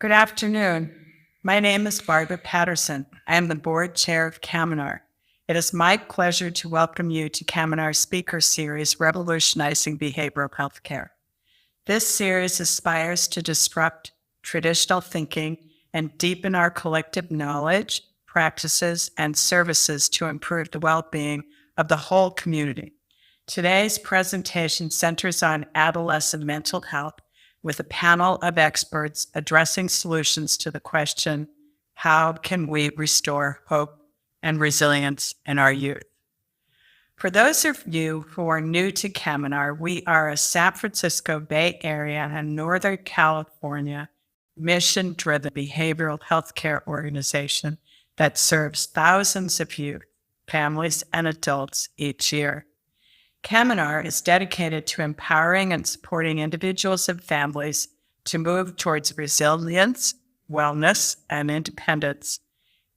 Good afternoon. My name is Barbara Patterson. I am the board chair of Caminar. It is my pleasure to welcome you to Caminar's speaker series, Revolutionizing Behavioral Healthcare. This series aspires to disrupt traditional thinking and deepen our collective knowledge, practices, and services to improve the well-being of the whole community. Today's presentation centers on adolescent mental health with a panel of experts addressing solutions to the question, how can we restore hope and resilience in our youth? For those of you who are new to Caminar, we are a San Francisco Bay Area and Northern California mission-driven behavioral healthcare organization that serves thousands of youth, families, and adults each year. Caminar is dedicated to empowering and supporting individuals and families to move towards resilience, wellness, and independence.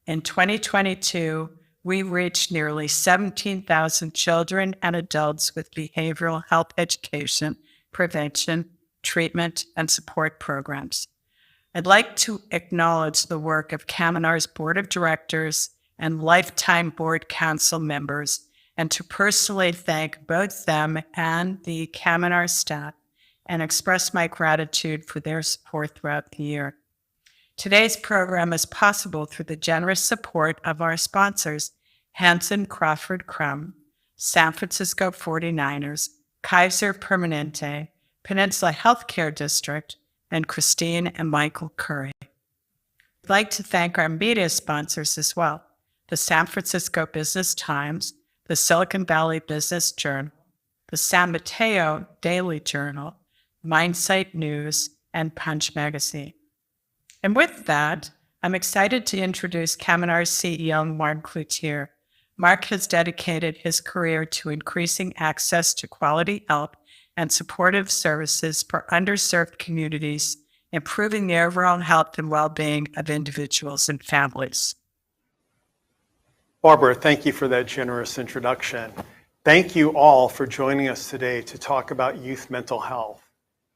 In 2022, we reached nearly 17,000 children and adults with behavioral health education, prevention, treatment, and support programs. I'd like to acknowledge the work of Caminar's board of directors and lifetime board council members, and to personally thank both them and the Caminar staff and express my gratitude for their support throughout the year. Today's program is possible through the generous support of our sponsors, Hanson Crawford Crum, San Francisco 49ers, Kaiser Permanente, Peninsula Healthcare District, and Christine and Michael Curry. I'd like to thank our media sponsors as well, the San Francisco Business Times, the Silicon Valley Business Journal, the San Mateo Daily Journal, Mindsight News, and Punch Magazine. And with that, I'm excited to introduce Caminar's CEO, Mark Cloutier. Mark has dedicated his career to increasing access to quality help and supportive services for underserved communities, improving the overall health and well-being of individuals and families. Barbara, thank you for that generous introduction. Thank you all for joining us today to talk about youth mental health.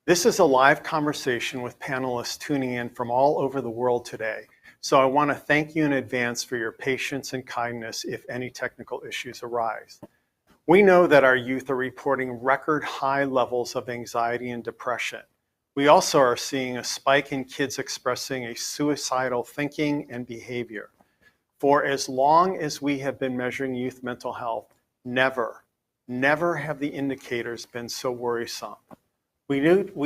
This is a live conversation with panelists tuning in from all over the world today. So I want to thank you in advance for your patience and kindness if any technical issues arise. We know that our youth are reporting record high levels of anxiety and depression. We also are seeing a spike in kids expressing a suicidal thinking and behavior. For as long as we have been measuring youth mental health, never have the indicators been so worrisome. We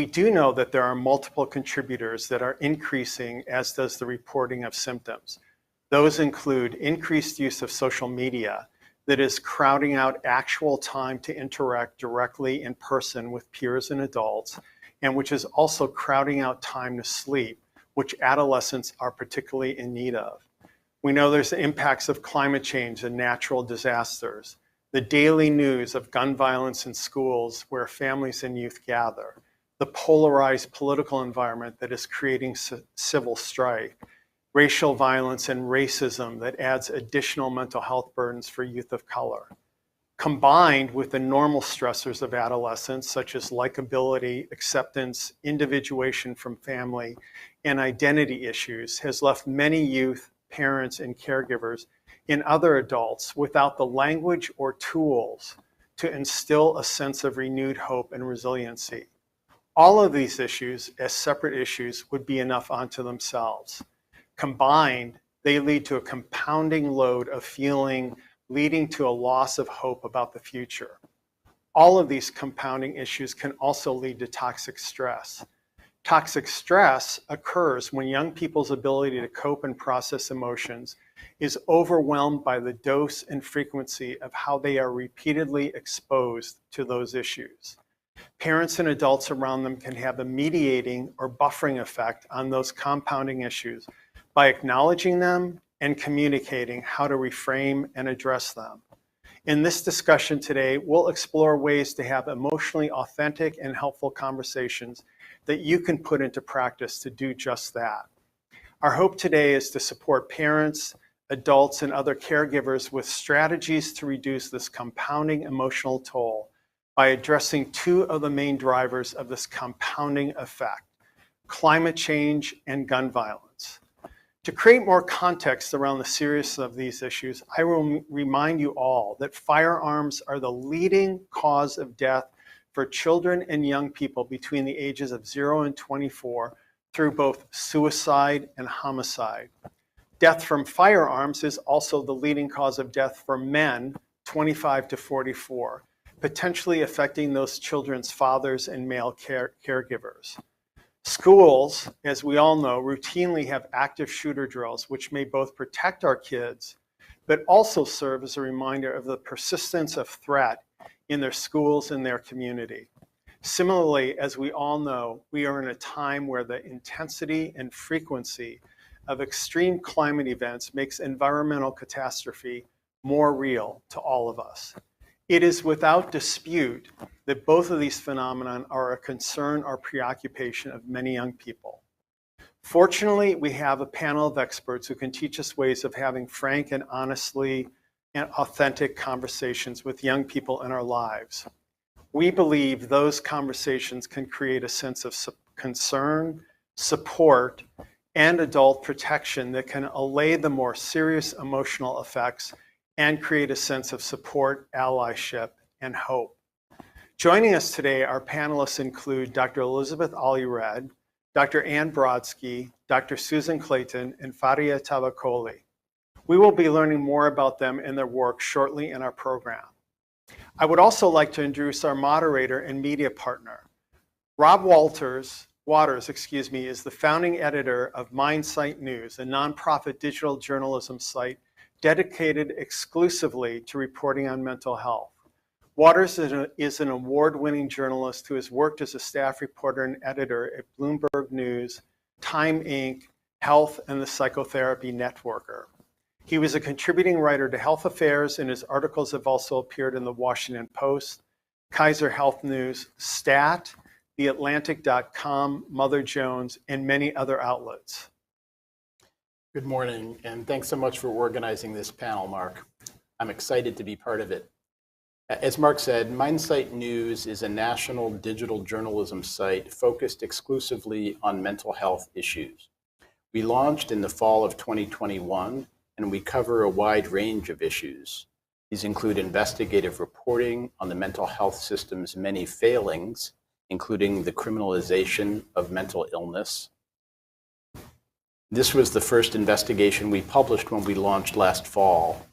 do know that there are multiple contributors that are increasing, as does the reporting of symptoms. Those include increased use of social media that is crowding out actual time to interact directly in person with peers and adults, and which is also crowding out time to sleep, which adolescents are particularly in need of. We know there's the impacts of climate change and natural disasters, the daily news of gun violence in schools where families and youth gather, the polarized political environment that is creating civil strife, racial violence and racism that adds additional mental health burdens for youth of color, combined with the normal stressors of adolescence, such as likability, acceptance, individuation from family, and identity issues, has left many youth, parents, and caregivers and other adults without the language or tools to instill a sense of renewed hope and resiliency. All of these issues, as separate issues, would be enough unto themselves. Combined, they lead to a compounding load of feeling, leading to a loss of hope about the future. All of these compounding issues can also lead to toxic stress. Toxic stress occurs when young people's ability to cope and process emotions is overwhelmed by the dose and frequency of how they are repeatedly exposed to those issues. Parents and adults around them can have a mediating or buffering effect on those compounding issues by acknowledging them and communicating how to reframe and address them. In this discussion today, we'll explore ways to have emotionally authentic and helpful conversations that you can put into practice to do just that. Our hope today is to support parents, adults, and other caregivers with strategies to reduce this compounding emotional toll by addressing two of the main drivers of this compounding effect: climate change, and gun violence. To create more context around the seriousness of these issues, I will remind you all that firearms are the leading cause of death for children and young people between the ages of 0 and 24 through both suicide and homicide. Death from firearms is also the leading cause of death for men 25 to 44, potentially affecting those children's fathers and male caregivers. Schools, as we all know, routinely have active shooter drills, which may both protect our kids, but also serve as a reminder of the persistence of threat in their schools and their community. Similarly, as we all know, we are in a time where the intensity and frequency of extreme climate events makes environmental catastrophe more real to all of us. It is without dispute that both of these phenomena are a concern or preoccupation of many young people. Fortunately, we have a panel of experts who can teach us ways of having frank and honestly and authentic conversations with young people in our lives. We believe those conversations can create a sense of concern, support, and adult protection that can allay the more serious emotional effects and create a sense of support, allyship, and hope. Joining us today, our panelists include Dr. Elizabeth Ollie-Red, Dr. Ann Brodsky, Dr. Susan Clayton, and Faria Tabacoli. We will be learning more about them and their work shortly in our program. I would also like to introduce our moderator and media partner. Rob Waters, is the founding editor of MindSight News, a nonprofit digital journalism site dedicated exclusively to reporting on mental health. Waters is an award-winning journalist who has worked as a staff reporter and editor at Bloomberg News, Time Inc., Health, and the Psychotherapy Networker. He was a contributing writer to Health Affairs, and his articles have also appeared in the Washington Post, Kaiser Health News, Stat, theatlantic.com, Mother Jones, and many other outlets. Good morning, and thanks so much for organizing this panel, Mark. I'm excited to be part of it. As Mark said, MindSight News is a national digital journalism site focused exclusively on mental health issues. We launched in the fall of 2021, and we cover a wide range of issues. These include investigative reporting on the mental health system's many failings, including the criminalization of mental illness. This was the first investigation we published when we launched last fall.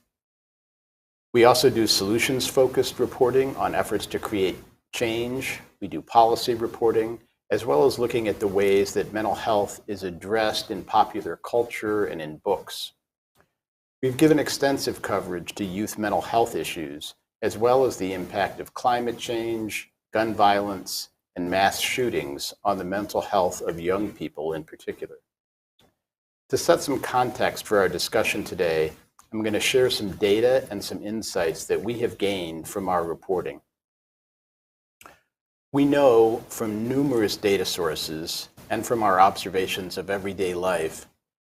We also do solutions-focused reporting on efforts to create change. We do policy reporting, as well as looking at the ways that mental health is addressed in popular culture and in books. We've given extensive coverage to youth mental health issues, as well as the impact of climate change, gun violence, and mass shootings on the mental health of young people in particular. To set some context for our discussion today, I'm going to share some data and some insights that we have gained from our reporting. We know from numerous data sources and from our observations of everyday life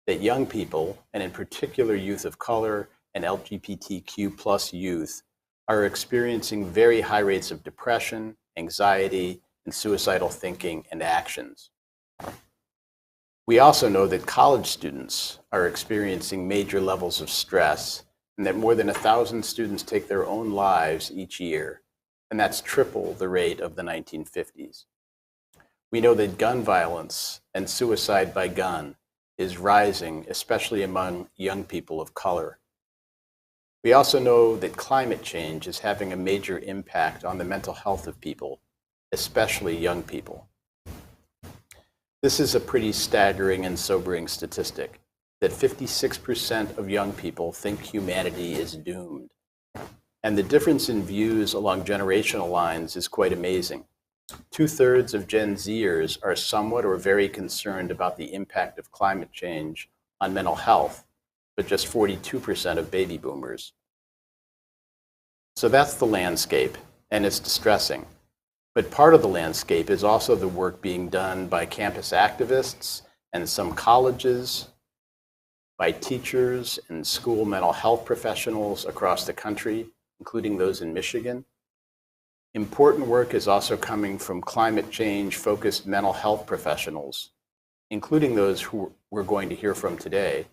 that young people, and in particular youth of color and LGBTQ+ youth, are experiencing very high rates of depression, anxiety, and suicidal thinking and actions. We also know that college students are experiencing major levels of stress, and that more than 1,000 students take their own lives each year, and that's triple the rate of the 1950s. We know that gun violence and suicide by gun is rising, especially among young people of color. We also know that climate change is having a major impact on the mental health of people, especially young people. This is a pretty staggering and sobering statistic, that 56% of young people think humanity is doomed. And the difference in views along generational lines is quite amazing. 2/3 of Gen Zers are somewhat or very concerned about the impact of climate change on mental health, but just 42% of baby boomers. So that's the landscape, and it's distressing. But part of the landscape is also the work being done by campus activists and some colleges, by teachers and school mental health professionals across the country, including those in Michigan. Important work is also coming from climate change-focused mental health professionals, including those who we're going to hear from today,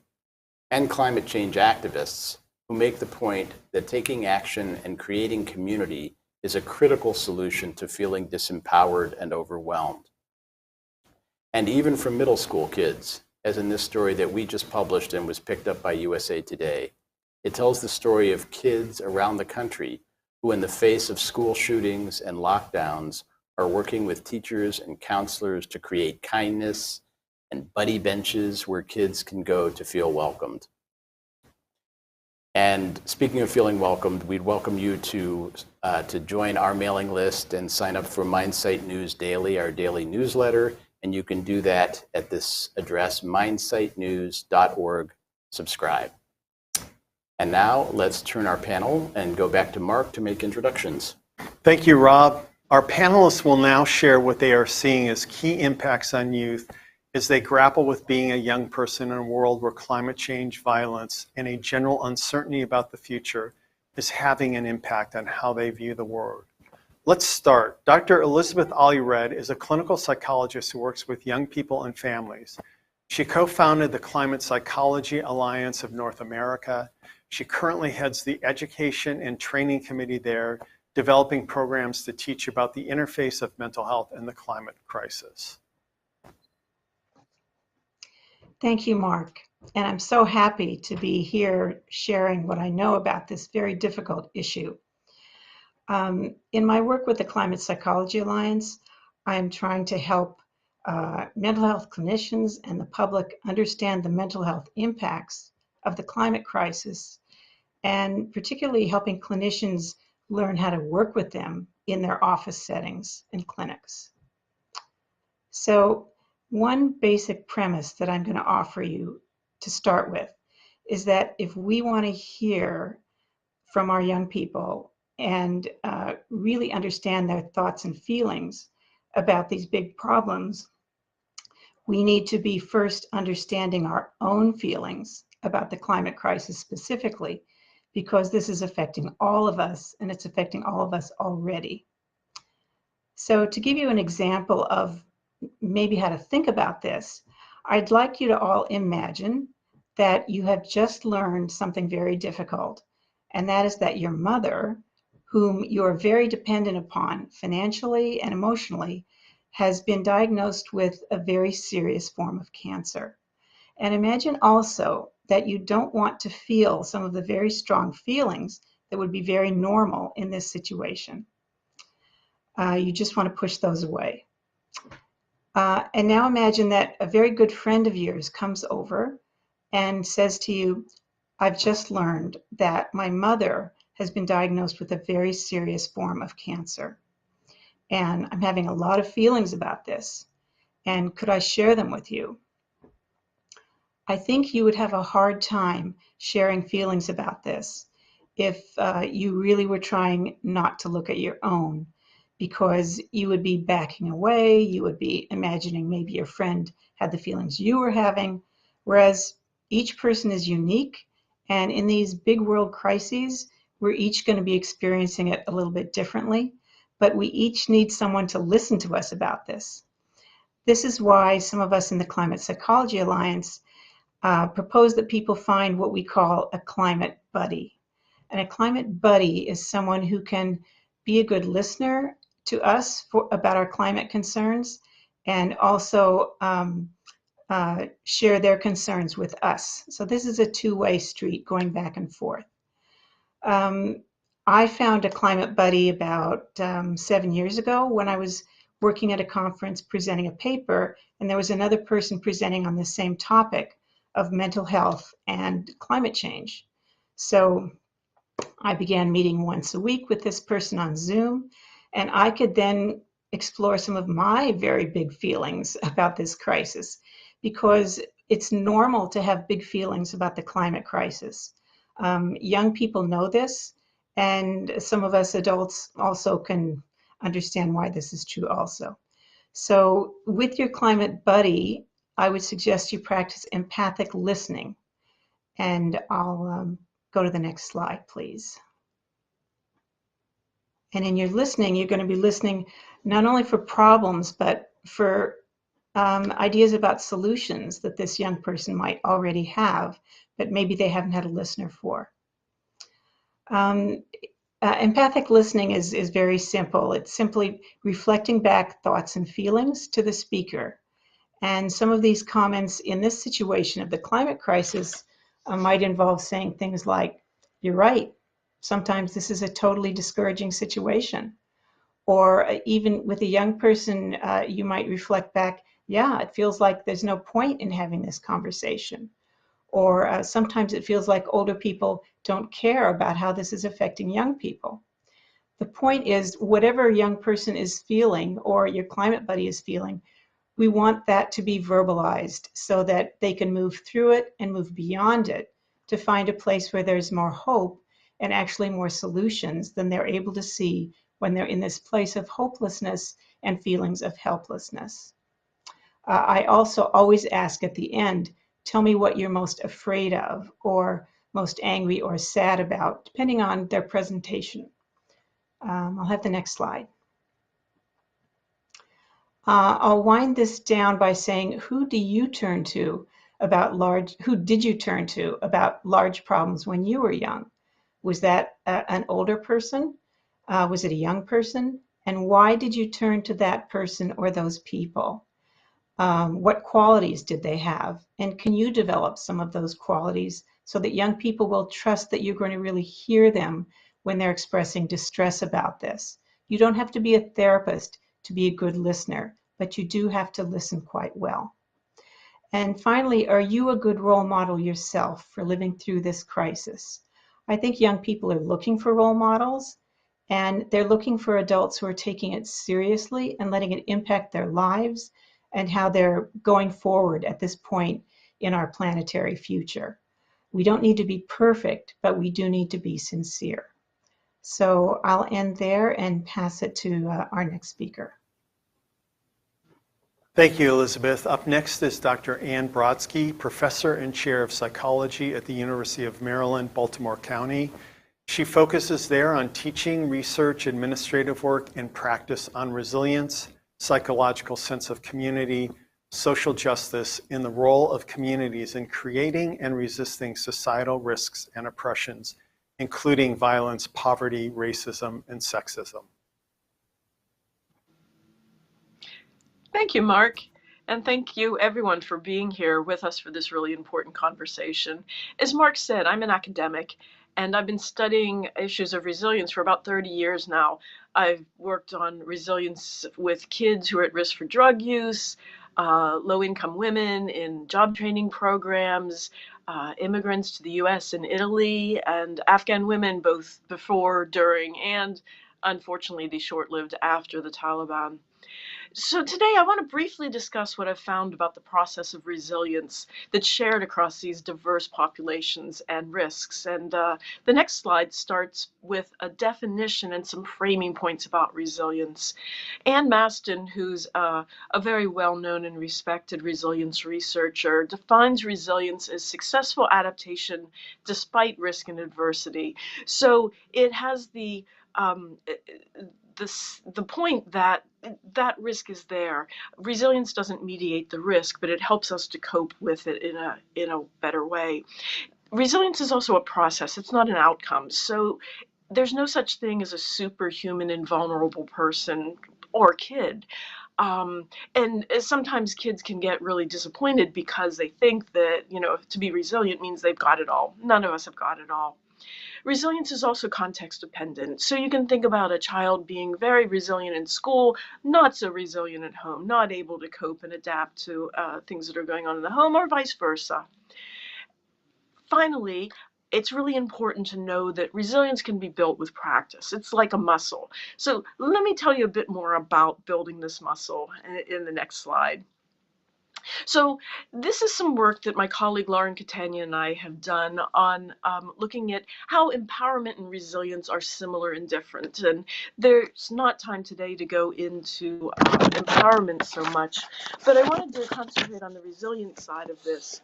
and climate change activists who make the point that taking action and creating community is a critical solution to feeling disempowered and overwhelmed. And even from middle school kids, as in this story that we just published and was picked up by USA Today. It tells the story of kids around the country who, in the face of school shootings and lockdowns, are working with teachers and counselors to create kindness and buddy benches where kids can go to feel welcomed. And speaking of feeling welcomed, we'd welcome you to join our mailing list and sign up for Mindsight News Daily, our daily newsletter. And you can do that at this address, mindsightnews.org/subscribe. And now let's turn our panel and go back to Mark to make introductions. Thank you, Rob. Our panelists will now share what they are seeing as key impacts on youth as they grapple with being a young person in a world where climate change, violence, and a general uncertainty about the future is having an impact on how they view the world. Let's start. Dr. Elizabeth Allred is a clinical psychologist who works with young people and families. She co-founded the Climate Psychology Alliance of North America. She currently heads the Education and Training Committee there, developing programs to teach about the interface of mental health and the climate crisis. Thank you, Mark. And I'm so happy to be here sharing what I know about this very difficult issue. In my work with the Climate Psychology Alliance, I'm trying to help mental health clinicians and the public understand the mental health impacts of the climate crisis, and particularly helping clinicians learn how to work with them in their office settings and clinics. So one basic premise that I'm going to offer you to start with is that if we want to hear from our young people and really understand their thoughts and feelings about these big problems, we need to be first understanding our own feelings about the climate crisis specifically, because this is affecting all of us, and it's affecting all of us already. So to give you an example of maybe how to think about this, I'd like you to all imagine that you have just learned something very difficult, and that is that your mother, whom you are very dependent upon financially and emotionally, has been diagnosed with a very serious form of cancer. And imagine also that you don't want to feel some of the very strong feelings that would be very normal in this situation. You just want to push those away. And now imagine that a very good friend of yours comes over and says to you, I've just learned that my mother has been diagnosed with a very serious form of cancer. And I'm having a lot of feelings about this. And could I share them with you? I think you would have a hard time sharing feelings about this if you really were trying not to look at your own, because you would be backing away, you would be imagining maybe your friend had the feelings you were having, whereas each person is unique, and in these big world crises, we're each going to be experiencing it a little bit differently, but we each need someone to listen to us about this. This is why some of us in the Climate Psychology Alliance propose that people find what we call a climate buddy. And a climate buddy is someone who can be a good listener to us about our climate concerns, and also share their concerns with us. So this is a two-way street going back and forth. I found a climate buddy about 7 years ago when I was working at a conference presenting a paper, and there was another person presenting on the same topic of mental health and climate change. So I began meeting once a week with this person on Zoom, and I could then explore some of my very big feelings about this crisis, because it's normal to have big feelings about the climate crisis. Young people know this, and some of us adults also can understand why this is true also. So with your climate buddy, I would suggest you practice empathic listening. And I'll go to the next slide, please. And in your listening, you're going to be listening not only for problems, but for ideas about solutions that this young person might already have, but maybe they haven't had a listener for. Empathic listening is very simple. It's simply reflecting back thoughts and feelings to the speaker. And some of these comments in this situation of the climate crisis might involve saying things like, "You're right, sometimes this is a totally discouraging situation." Or even with a young person, you might reflect back, "Yeah, it feels like there's no point in having this conversation." Or sometimes it feels like older people don't care about how this is affecting young people. The point is, whatever a young person is feeling or your climate buddy is feeling, we want that to be verbalized so that they can move through it and move beyond it to find a place where there's more hope and actually more solutions than they're able to see when they're in this place of hopelessness and feelings of helplessness. I also always ask at the end, tell me what you're most afraid of or most angry or sad about, depending on their presentation. I'll have the next slide. I'll wind this down by saying, who did you turn to about large problems when you were young? Was that an older person? Was it a young person? And why did you turn to that person or those people? What qualities did they have? And can you develop some of those qualities so that young people will trust that you're going to really hear them when they're expressing distress about this? You don't have to be a therapist to be a good listener, but you do have to listen quite well. And finally, are you a good role model yourself for living through this crisis? I think young people are looking for role models, and they're looking for adults who are taking it seriously and letting it impact their lives and how they're going forward at this point in our planetary future. We don't need to be perfect, but we do need to be sincere. So I'll end there and pass it to our next speaker. Thank you, Elizabeth. Up next is Dr. Ann Brodsky, Professor and Chair of Psychology at the University of Maryland, Baltimore County. She focuses there on teaching, research, administrative work, and practice on resilience, psychological sense of community, social justice, and the role of communities in creating and resisting societal risks and oppressions, including violence, poverty, racism, and sexism. Thank you, Mark. And thank you, everyone, for being here with us for this really important conversation. As Mark said, I'm an academic, and I've been studying issues of resilience for about 30 years now. I've worked on resilience with kids who are at risk for drug use, low-income women in job training programs, immigrants to the US and Italy, and Afghan women both before, during, and unfortunately the short-lived after the Taliban. So today I want to briefly discuss what I've found about the process of resilience that's shared across these diverse populations and risks. And the next slide starts with a definition and some framing points about resilience. Anne Maston, who's a very well-known and respected resilience researcher, defines resilience as successful adaptation despite risk and adversity. So it has the point that risk is there. Resilience doesn't mediate the risk, but it helps us to cope with it in a better way. Resilience is also a process. It's not an outcome. So there's no such thing as a superhuman invulnerable person or kid. And sometimes kids can get really disappointed because they think that, to be resilient means they've got it all. None of us have got it all. Resilience is also context dependent. So you can think about a child being very resilient in school, not so resilient at home, not able to cope and adapt to things that are going on in the home, or vice versa. Finally, it's really important to know that resilience can be built with practice. It's like a muscle. So let me tell you a bit more about building this muscle in the next slide. So this is some work that my colleague Lauren Catania and I have done on looking at how empowerment and resilience are similar and different. And there's not time today to go into empowerment so much, but I wanted to concentrate on the resilience side of this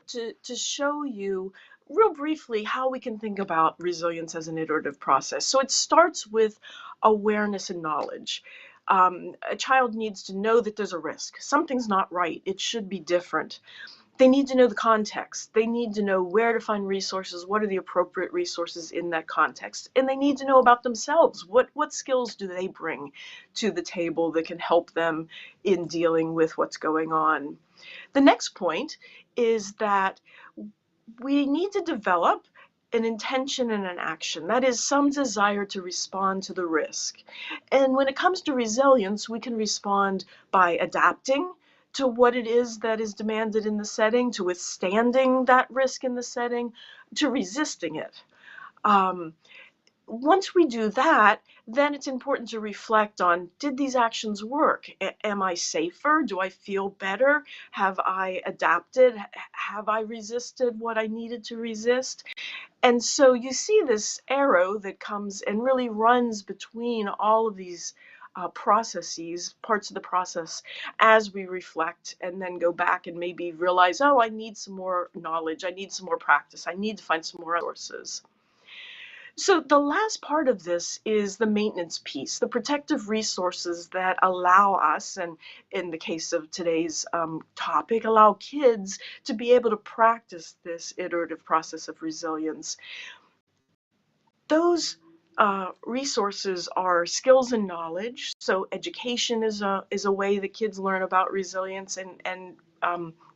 to show you real briefly how we can think about resilience as an iterative process. So it starts with awareness and knowledge. A child needs to know that there's a risk. Something's not right. It should be different. They need to know the context. They need to know where to find resources, what are the appropriate resources in that context. And they need to know about themselves. What skills do they bring to the table that can help them in dealing with what's going on? The next point is that we need to develop an intention and an action. That is, some desire to respond to the risk. And when it comes to resilience, we can respond by adapting to what it is that is demanded in the setting, to withstanding that risk in the setting, to resisting it. Once we do that, then it's important to reflect on, did these actions work? Am I safer? Do I feel better? Have I adapted? Have I resisted what I needed to resist? And so you see this arrow that comes and really runs between all of these processes, parts of the process, as we reflect and then go back and maybe realize, oh, I need some more knowledge, I need some more practice, I need to find some more resources. So the last part of this is the maintenance piece, the protective resources that allow us, and in the case of today's topic, allow kids to be able to practice this iterative process of resilience. Those resources are skills and knowledge. So education is a way that kids learn about resilience and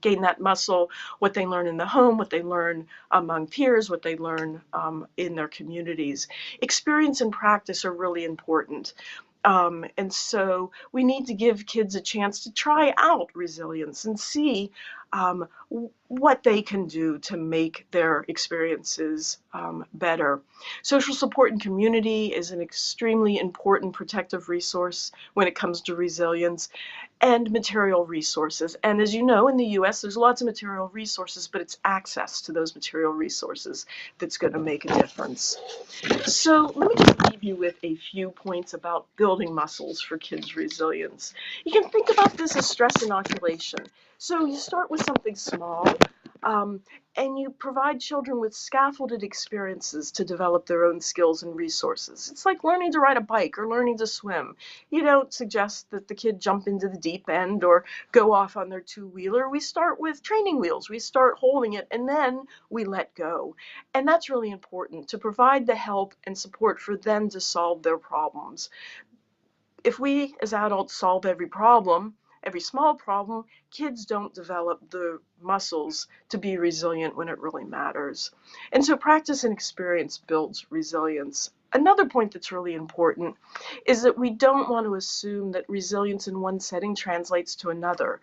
gain that muscle, what they learn in the home, what they learn among peers, what they learn in their communities. Experience and practice are really important. And so we need to give kids a chance to try out resilience and see what they can do to make their experiences better. Social support and community is an extremely important protective resource when it comes to resilience, and material resources. And as you know, in the US, there's lots of material resources, but it's access to those material resources that's going to make a difference. So let me just leave you with a few points about building muscles for kids' resilience. You can think about this as stress inoculation. So you start with something small, and you provide children with scaffolded experiences to develop their own skills and resources. It's like learning to ride a bike or learning to swim. You don't suggest that the kid jump into the deep end or go off on their two-wheeler. We start with training wheels. We start holding it, and then we let go. And that's really important, to provide the help and support for them to solve their problems. If we as adults solve every problem, every small problem, kids don't develop the muscles to be resilient when it really matters. And so practice and experience builds resilience. Another point that's really important is that we don't want to assume that resilience in one setting translates to another.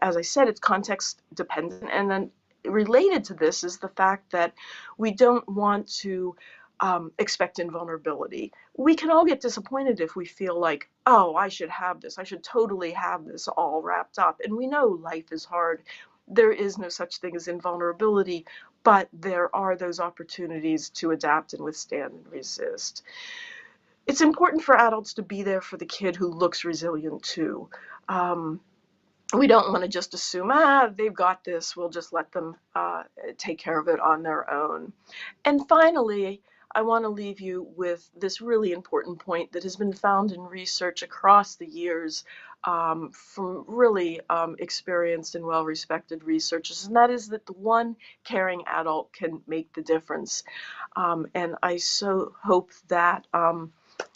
As I said, it's context dependent, and then related to this is the fact that we don't want to expect invulnerability. We can all get disappointed if we feel like, oh, I should have this. I should totally have this all wrapped up. And we know life is hard. There is no such thing as invulnerability, but there are those opportunities to adapt and withstand and resist. It's important for adults to be there for the kid who looks resilient too. We don't want to just assume, they've got this, we'll just let them take care of it on their own. And finally, I want to leave you with this really important point that has been found in research across the years from really experienced and well-respected researchers, and that is that the one caring adult can make the difference. And I so hope that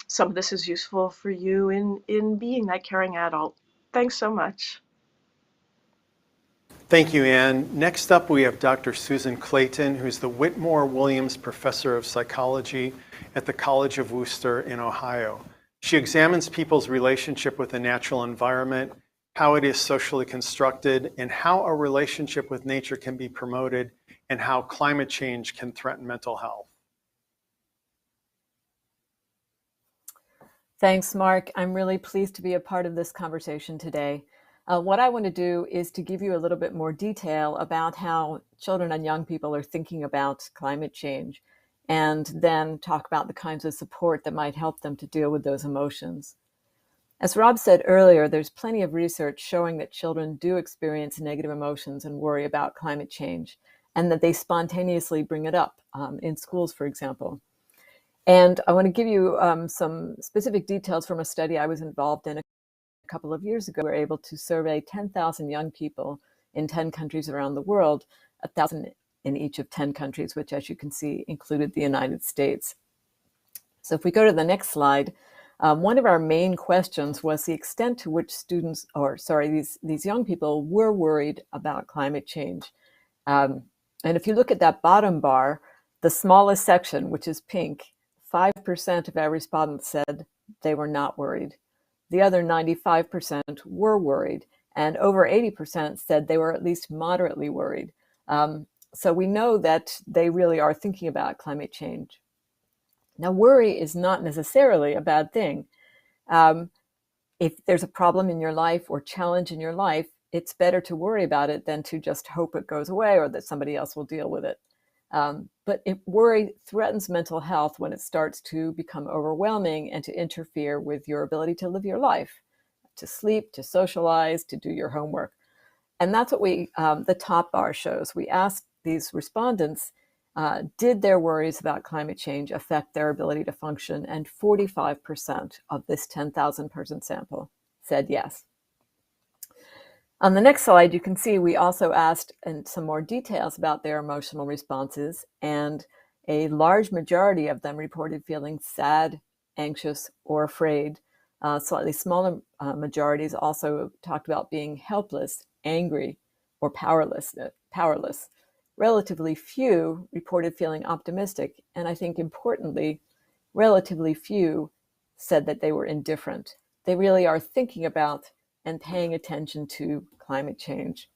some of this is useful for you in being that caring adult. Thanks so much. Thank you, Anne. Next up, we have Dr. Susan Clayton, who's the Whitmore Williams Professor of Psychology at the College of Wooster in Ohio. She examines people's relationship with the natural environment, how it is socially constructed, and how a relationship with nature can be promoted, and how climate change can threaten mental health. Thanks, Mark. I'm really pleased to be a part of this conversation today. What I want to do is to give you a little bit more detail about how children and young people are thinking about climate change, and then talk about the kinds of support that might help them to deal with those emotions. As Rob said earlier, there's plenty of research showing that children do experience negative emotions and worry about climate change, and that they spontaneously bring it up in schools, for example. And I want to give you some specific details from a study I was involved in a couple of years ago. We were able to survey 10,000 young people in 10 countries around the world, 1,000 in each of 10 countries, which, as you can see, included the United States. So if we go to the next slide, one of our main questions was the extent to which these young people were worried about climate change. And if you look at that bottom bar, the smallest section, which is pink, 5% of our respondents said they were not worried. The other 95% were worried, and over 80% said they were at least moderately worried. So we know that they really are thinking about climate change. Now, worry is not necessarily a bad thing. If there's a problem in your life or challenge in your life, it's better to worry about it than to just hope it goes away or that somebody else will deal with it. But worry threatens mental health when it starts to become overwhelming and to interfere with your ability to live your life, to sleep, to socialize, to do your homework. And that's what the top bar shows. We asked these respondents, did their worries about climate change affect their ability to function? And 45% of this 10,000 person sample said yes. On the next slide, you can see we also asked some more details about their emotional responses, and a large majority of them reported feeling sad, anxious, or afraid. Slightly smaller majorities also talked about being helpless, angry, or powerless. Relatively few reported feeling optimistic, and I think importantly, relatively few said that they were indifferent. They really are thinking about and paying attention to climate change.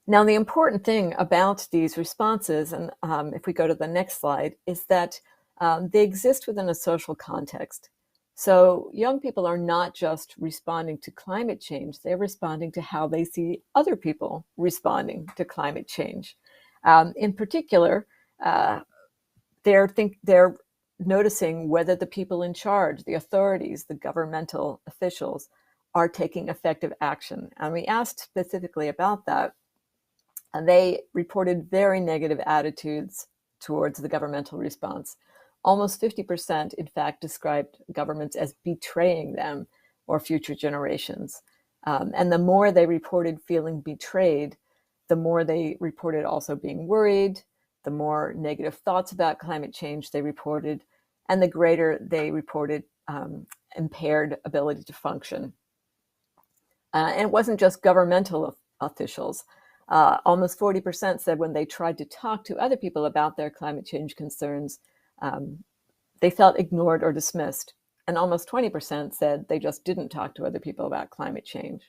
Now, the important thing about these responses, and if we go to the next slide, is that they exist within a social context. So young people are not just responding to climate change, they're responding to how they see other people responding to climate change. In particular, they're noticing whether the people in charge, the authorities, the governmental officials, are taking effective action. And we asked specifically about that. And they reported very negative attitudes towards the governmental response. Almost 50%, in fact, described governments as betraying them or future generations. And the more they reported feeling betrayed, the more they reported also being worried, the more negative thoughts about climate change they reported, and the greater they reported impaired ability to function. And it wasn't just governmental officials. Almost 40% said when they tried to talk to other people about their climate change concerns, they felt ignored or dismissed. And almost 20% said they just didn't talk to other people about climate change.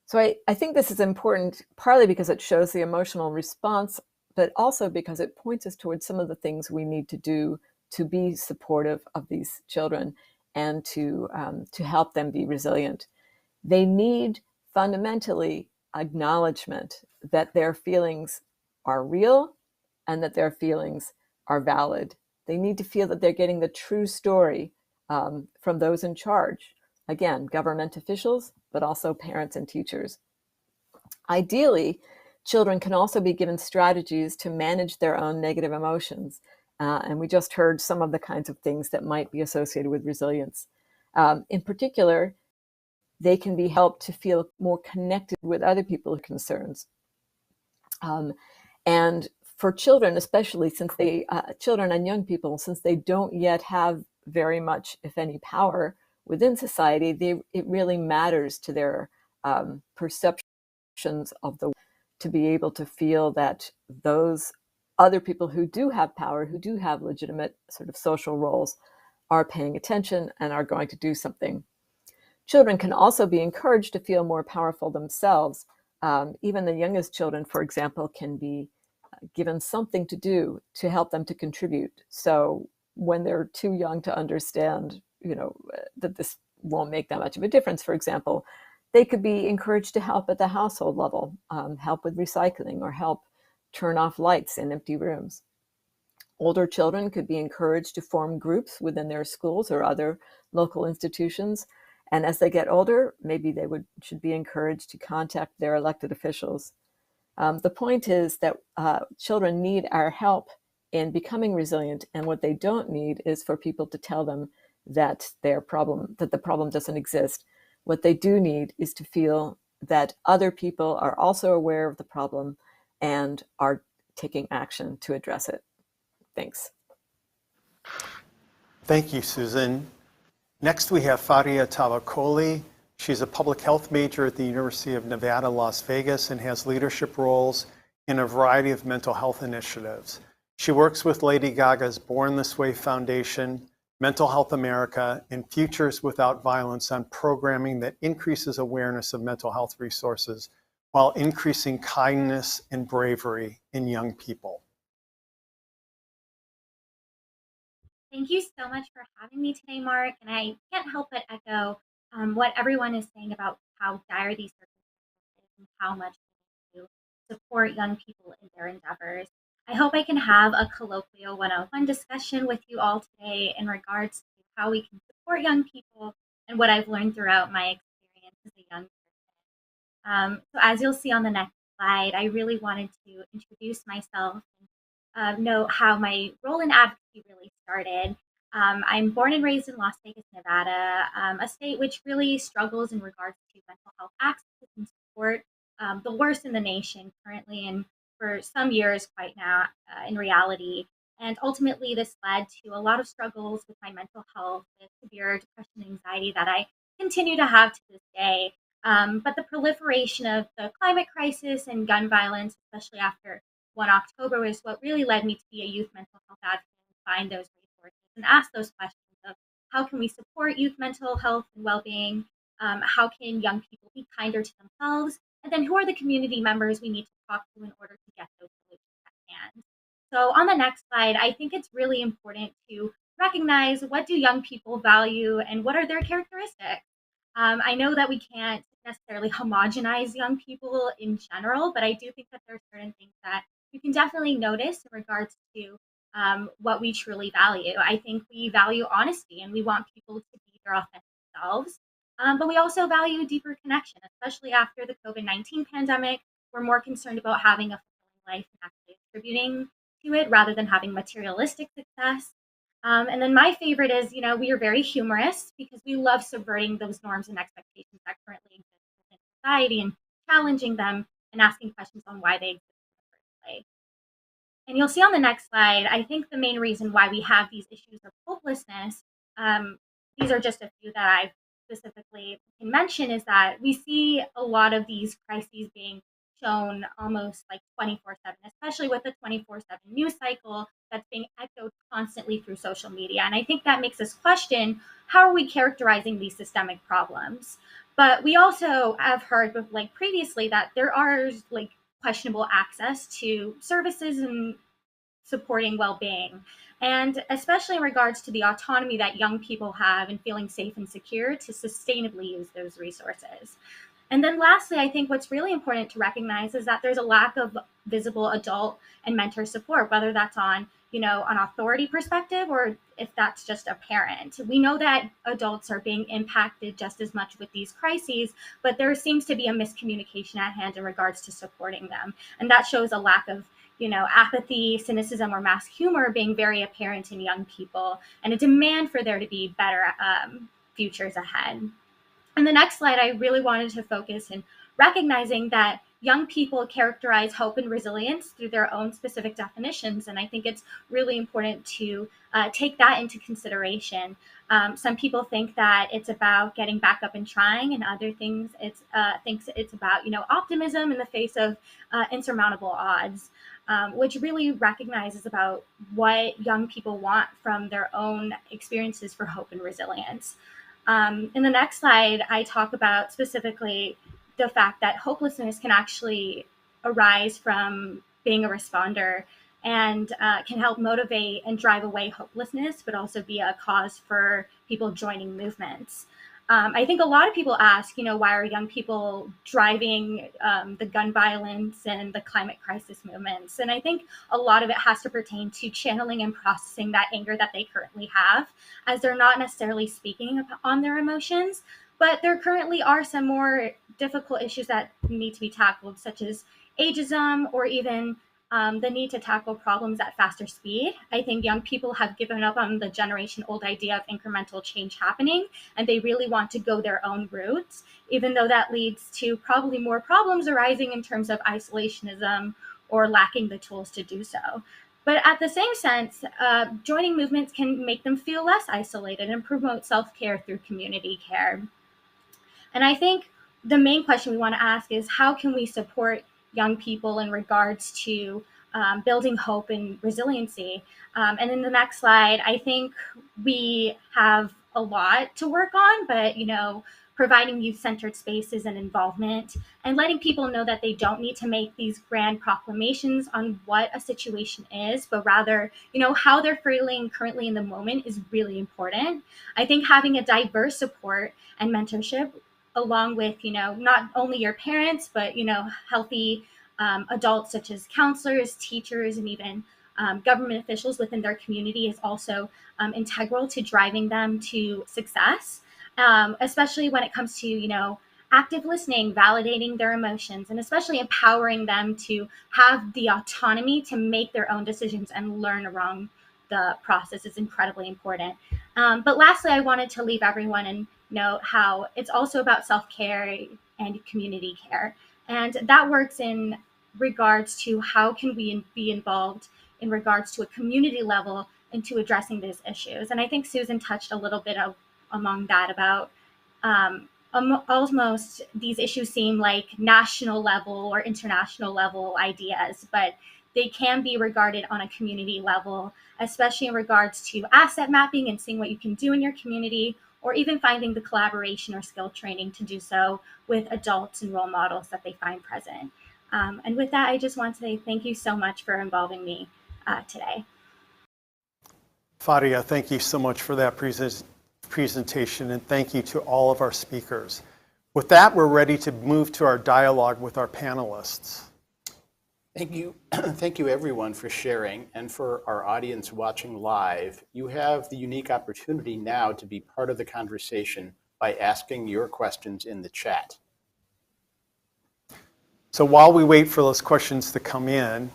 So I think this is important, partly because it shows the emotional response, but also because it points us towards some of the things we need to do to be supportive of these children and to help them be resilient. They need fundamentally acknowledgement that their feelings are real and that their feelings are valid. They need to feel that they're getting the true story from those in charge. Again, government officials, but also parents and teachers. Ideally, children can also be given strategies to manage their own negative emotions. And we just heard some of the kinds of things that might be associated with resilience. In particular, they can be helped to feel more connected with other people's concerns. And for children, especially since children and young people, since they don't yet have very much, if any, power within society, it really matters to their perceptions of the world to be able to feel that those other people who do have power, who do have legitimate sort of social roles, are paying attention and are going to do something. Children can also be encouraged to feel more powerful themselves. Even the youngest children, for example, can be given something to do to help them to contribute. So when they're too young to understand, that this won't make that much of a difference, for example, they could be encouraged to help at the household level, help with recycling or help turn off lights in empty rooms. Older children could be encouraged to form groups within their schools or other local institutions. And as they get older, maybe they should be encouraged to contact their elected officials. The point is that children need our help in becoming resilient, and what they don't need is for people to tell them that the problem doesn't exist. What they do need is to feel that other people are also aware of the problem and are taking action to address it. Thanks. Thank you, Susan. Next, we have Faria Tavakoli. She's a public health major at the University of Nevada, Las Vegas, and has leadership roles in a variety of mental health initiatives. She works with Lady Gaga's Born This Way Foundation, Mental Health America, and Futures Without Violence on programming that increases awareness of mental health resources while increasing kindness and bravery in young people. Thank you so much for having me today, Mark. And I can't help but echo what everyone is saying about how dire these circumstances and how much we need to support young people in their endeavors. I hope I can have a colloquial one-on-one discussion with you all today in regards to how we can support young people and what I've learned throughout my experience as a young person. So as you'll see on the next slide, I really wanted to introduce myself and note how my role in advocacy really started. I'm born and raised in Las Vegas, Nevada, a state which really struggles in regards to mental health access and support, the worst in the nation currently, and for some years quite now in reality. And ultimately, this led to a lot of struggles with my mental health, with severe depression and anxiety that I continue to have to this day. But the proliferation of the climate crisis and gun violence, especially after 1 October, was what really led me to be a youth mental health advocate and find those resources and ask those questions of how can we support youth mental health and well-being? How can young people be kinder to themselves? And then who are the community members we need to talk to in order to get those solutions at hand? So on the next slide, I think it's really important to recognize what do young people value and what are their characteristics. I know that we can't necessarily homogenize young people in general, but I do think that there are certain things that you can definitely notice in regards to what we truly value. I think we value honesty and we want people to be their authentic selves. But we also value deeper connection, especially after the COVID-19 pandemic. We're more concerned about having a fulfilling life and actually attributing to it rather than having materialistic success. And then my favorite is, we are very humorous because we love subverting those norms and expectations that currently exist in society and challenging them and asking questions on why they exist in the first place. And you'll see on the next slide, I think the main reason why we have these issues of hopelessness, these are just a few that I specifically can mention, is that we see a lot of these crises being shown almost like 24/7, especially with the 24/7 news cycle that's being echoed constantly through social media. And I think that makes us question, how are we characterizing these systemic problems? But we also have heard previously that there are questionable access to services and supporting well-being, and especially in regards to the autonomy that young people have and feeling safe and secure to sustainably use those resources. And then lastly, I think what's really important to recognize is that there's a lack of visible adult and mentor support, whether that's on, an authority perspective or if that's just a parent. We know that adults are being impacted just as much with these crises, but there seems to be a miscommunication at hand in regards to supporting them. And that shows a lack of apathy, cynicism, or mass humor being very apparent in young people, and a demand for there to be better futures ahead. And the next slide, I really wanted to focus in recognizing that young people characterize hope and resilience through their own specific definitions. And I think it's really important to take that into consideration. Some people think that it's about getting back up and trying, and other things thinks it's about optimism in the face of insurmountable odds, which really recognizes about what young people want from their own experiences for hope and resilience. In the next slide, I talk about specifically the fact that hopelessness can actually arise from being a responder and can help motivate and drive away hopelessness, but also be a cause for people joining movements. I think a lot of people ask, why are young people driving the gun violence and the climate crisis movements? And I think a lot of it has to pertain to channeling and processing that anger that they currently have, as they're not necessarily speaking on their emotions. But there currently are some more difficult issues that need to be tackled, such as ageism or even the need to tackle problems at faster speed. I think young people have given up on the generation-old idea of incremental change happening, and they really want to go their own routes, even though that leads to probably more problems arising in terms of isolationism or lacking the tools to do so. But at the same sense, joining movements can make them feel less isolated and promote self-care through community care. And I think the main question we want to ask is, how can we support young people in regards to building hope and resiliency? And in the next slide, I think we have a lot to work on, but providing youth-centered spaces and involvement, and letting people know that they don't need to make these grand proclamations on what a situation is, but rather, how they're feeling currently in the moment is really important. I think having a diverse support and mentorship, along with, not only your parents, but, healthy adults such as counselors, teachers, and even government officials within their community, is also integral to driving them to success, especially when it comes to, active listening, validating their emotions, and especially empowering them to have the autonomy to make their own decisions and learn along the process is incredibly important. But lastly, I wanted to leave everyone and note how it's also about self-care and community care. And that works in regards to how can we be involved in regards to a community level into addressing these issues. And I think Susan touched a little bit among that about almost these issues seem like national level or international level ideas, but they can be regarded on a community level, especially in regards to asset mapping and seeing what you can do in your community, or even finding the collaboration or skill training to do so with adults and role models that they find present. And with that, I just want to say thank you so much for involving me today. Fadia, thank you so much for that presentation, and thank you to all of our speakers. With that, we're ready to move to our dialogue with our panelists. Thank you. Thank you everyone for sharing, and for our audience watching live. You have the unique opportunity now to be part of the conversation by asking your questions in the chat. So while we wait for those questions to come in,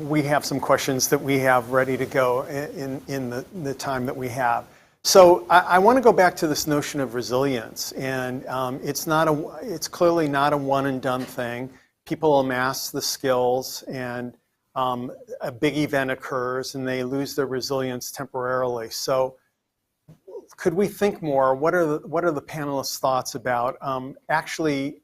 we have some questions that we have ready to go in the time that we have. So I want to go back to this notion of resilience, and it's clearly not a one and done thing. People amass the skills, and a big event occurs, and they lose their resilience temporarily. So could we think more? What are the panelists' thoughts about actually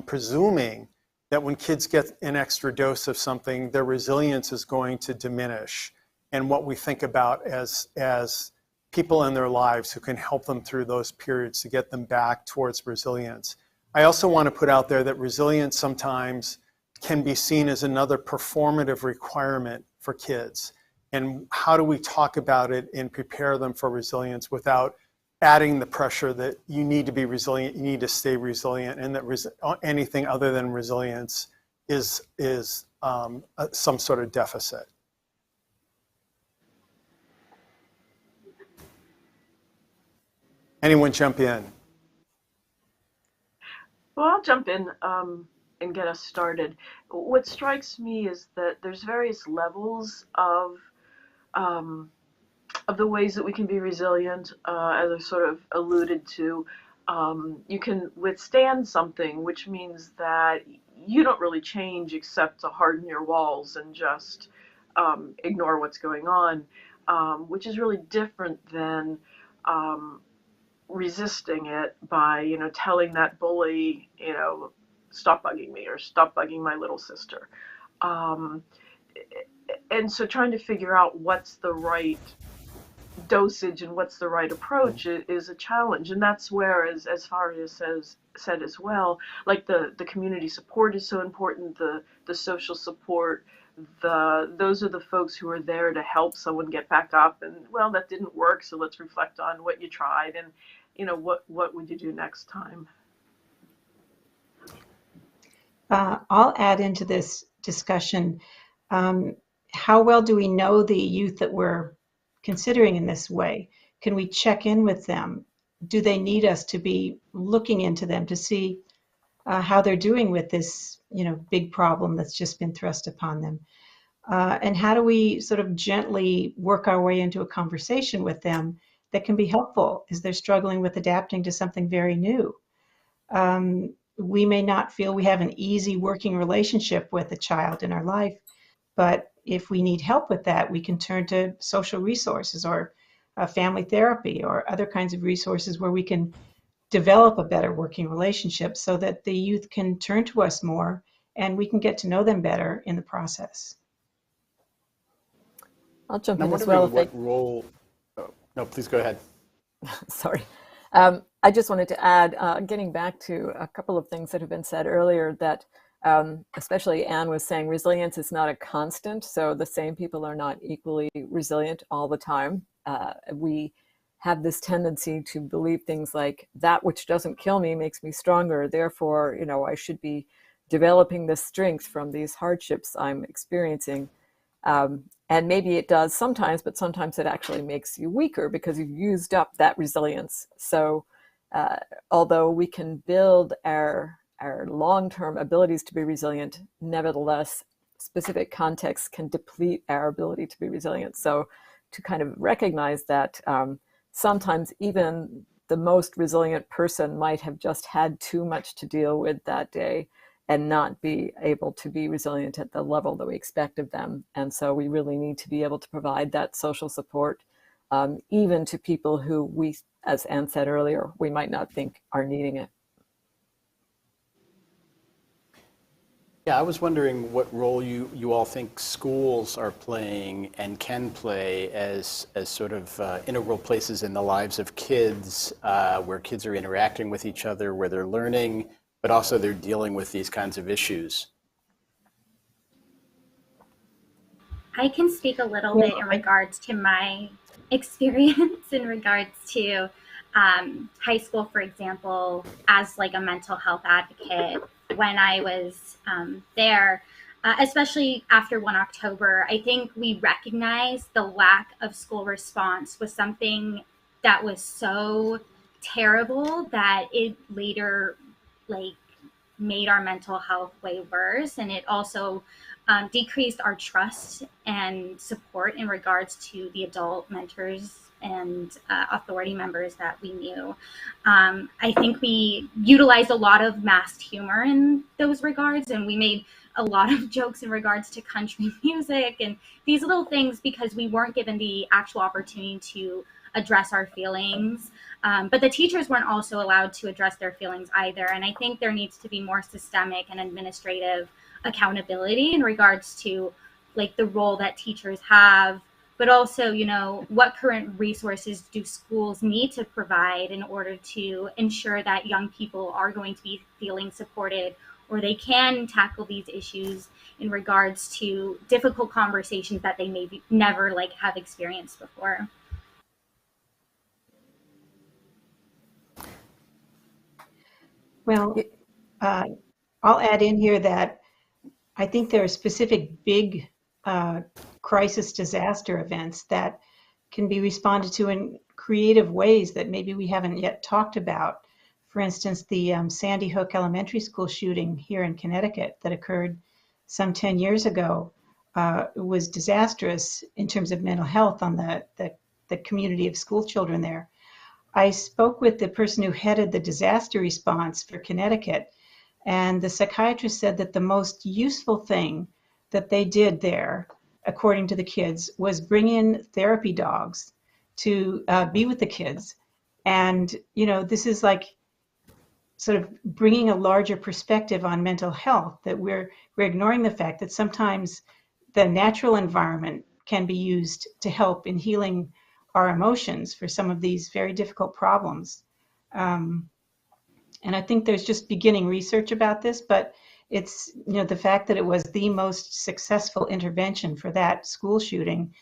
presuming that when kids get an extra dose of something, their resilience is going to diminish, and what we think about as people in their lives who can help them through those periods to get them back towards resilience. I also want to put out there that resilience sometimes can be seen as another performative requirement for kids. And how do we talk about it and prepare them for resilience without adding the pressure that you need to be resilient, you need to stay resilient, and that anything other than resilience is some sort of deficit. Anyone jump in? Well, I'll jump in and get us started. What strikes me is that there's various levels of the ways that we can be resilient, as I sort of alluded to. You can withstand something, which means that you don't really change except to harden your walls and just ignore what's going on, which is really different than resisting it by, telling that bully, stop bugging me or stop bugging my little sister. And so trying to figure out what's the right dosage and what's the right approach is a challenge. And that's where, as Faria said as well, like the community support is so important, the social support, those are the folks who are there to help someone get back up, and well, that didn't work, so let's reflect on what you tried, and what would you do next time. I'll add into this discussion, how well do we know the youth that we're considering in this way? Can we check in with them? Do they need us to be looking into them to see how they're doing with this, big problem that's just been thrust upon them. And how do we sort of gently work our way into a conversation with them that can be helpful as they're struggling with adapting to something very new? We may not feel we have an easy working relationship with a child in our life, but if we need help with that, we can turn to social resources or family therapy or other kinds of resources where we can develop a better working relationship so that the youth can turn to us more and we can get to know them better in the process. I'll jump And I'm in as well. wondering what role. Oh, no, please go ahead. Sorry. I just wanted to add, getting back to a couple of things that have been said earlier, that especially Anne was saying, resilience is not a constant. So the same people are not equally resilient all the time. We have this tendency to believe things like, that which doesn't kill me makes me stronger. Therefore, I should be developing this strength from these hardships I'm experiencing. And maybe it does sometimes, but sometimes it actually makes you weaker because you've used up that resilience. So although we can build our long-term abilities to be resilient, nevertheless, specific contexts can deplete our ability to be resilient. So to kind of recognize that sometimes even the most resilient person might have just had too much to deal with that day and not be able to be resilient at the level that we expect of them. And so we really need to be able to provide that social support, even to people who we, as Anne said earlier, we might not think are needing it. Yeah, I was wondering what role you all think schools are playing and can play as sort of integral places in the lives of kids, where kids are interacting with each other, where they're learning, but also they're dealing with these kinds of issues. I can speak a little bit in regards to my experience in regards to high school, for example, as like a mental health advocate. When I was there, especially after 1 October, I think we recognized the lack of school response was something that was so terrible that it later made our mental health way worse, and it also decreased our trust and support in regards to the adult mentors and authority members that we knew. I think we utilized a lot of masked humor in those regards, and we made a lot of jokes in regards to country music and these little things because we weren't given the actual opportunity to address our feelings. But the teachers weren't also allowed to address their feelings either. And I think there needs to be more systemic and administrative accountability in regards to the role that teachers have, but also, what current resources do schools need to provide in order to ensure that young people are going to be feeling supported, or they can tackle these issues in regards to difficult conversations that they maybe never have experienced before. Well, I'll add in here that I think there are specific big crisis disaster events that can be responded to in creative ways that maybe we haven't yet talked about. For instance, the Sandy Hook Elementary School shooting here in Connecticut that occurred some 10 years ago was disastrous in terms of mental health on the community of school children there. I spoke with the person who headed the disaster response for Connecticut, and the psychiatrist said that the most useful thing that they did there, according to the kids, was bring in therapy dogs to be with the kids. And, this is sort of bringing a larger perspective on mental health, that we're ignoring the fact that sometimes the natural environment can be used to help in healing our emotions for some of these very difficult problems. And I think there's just beginning research about this, but it's, the fact that it was the most successful intervention for that school shooting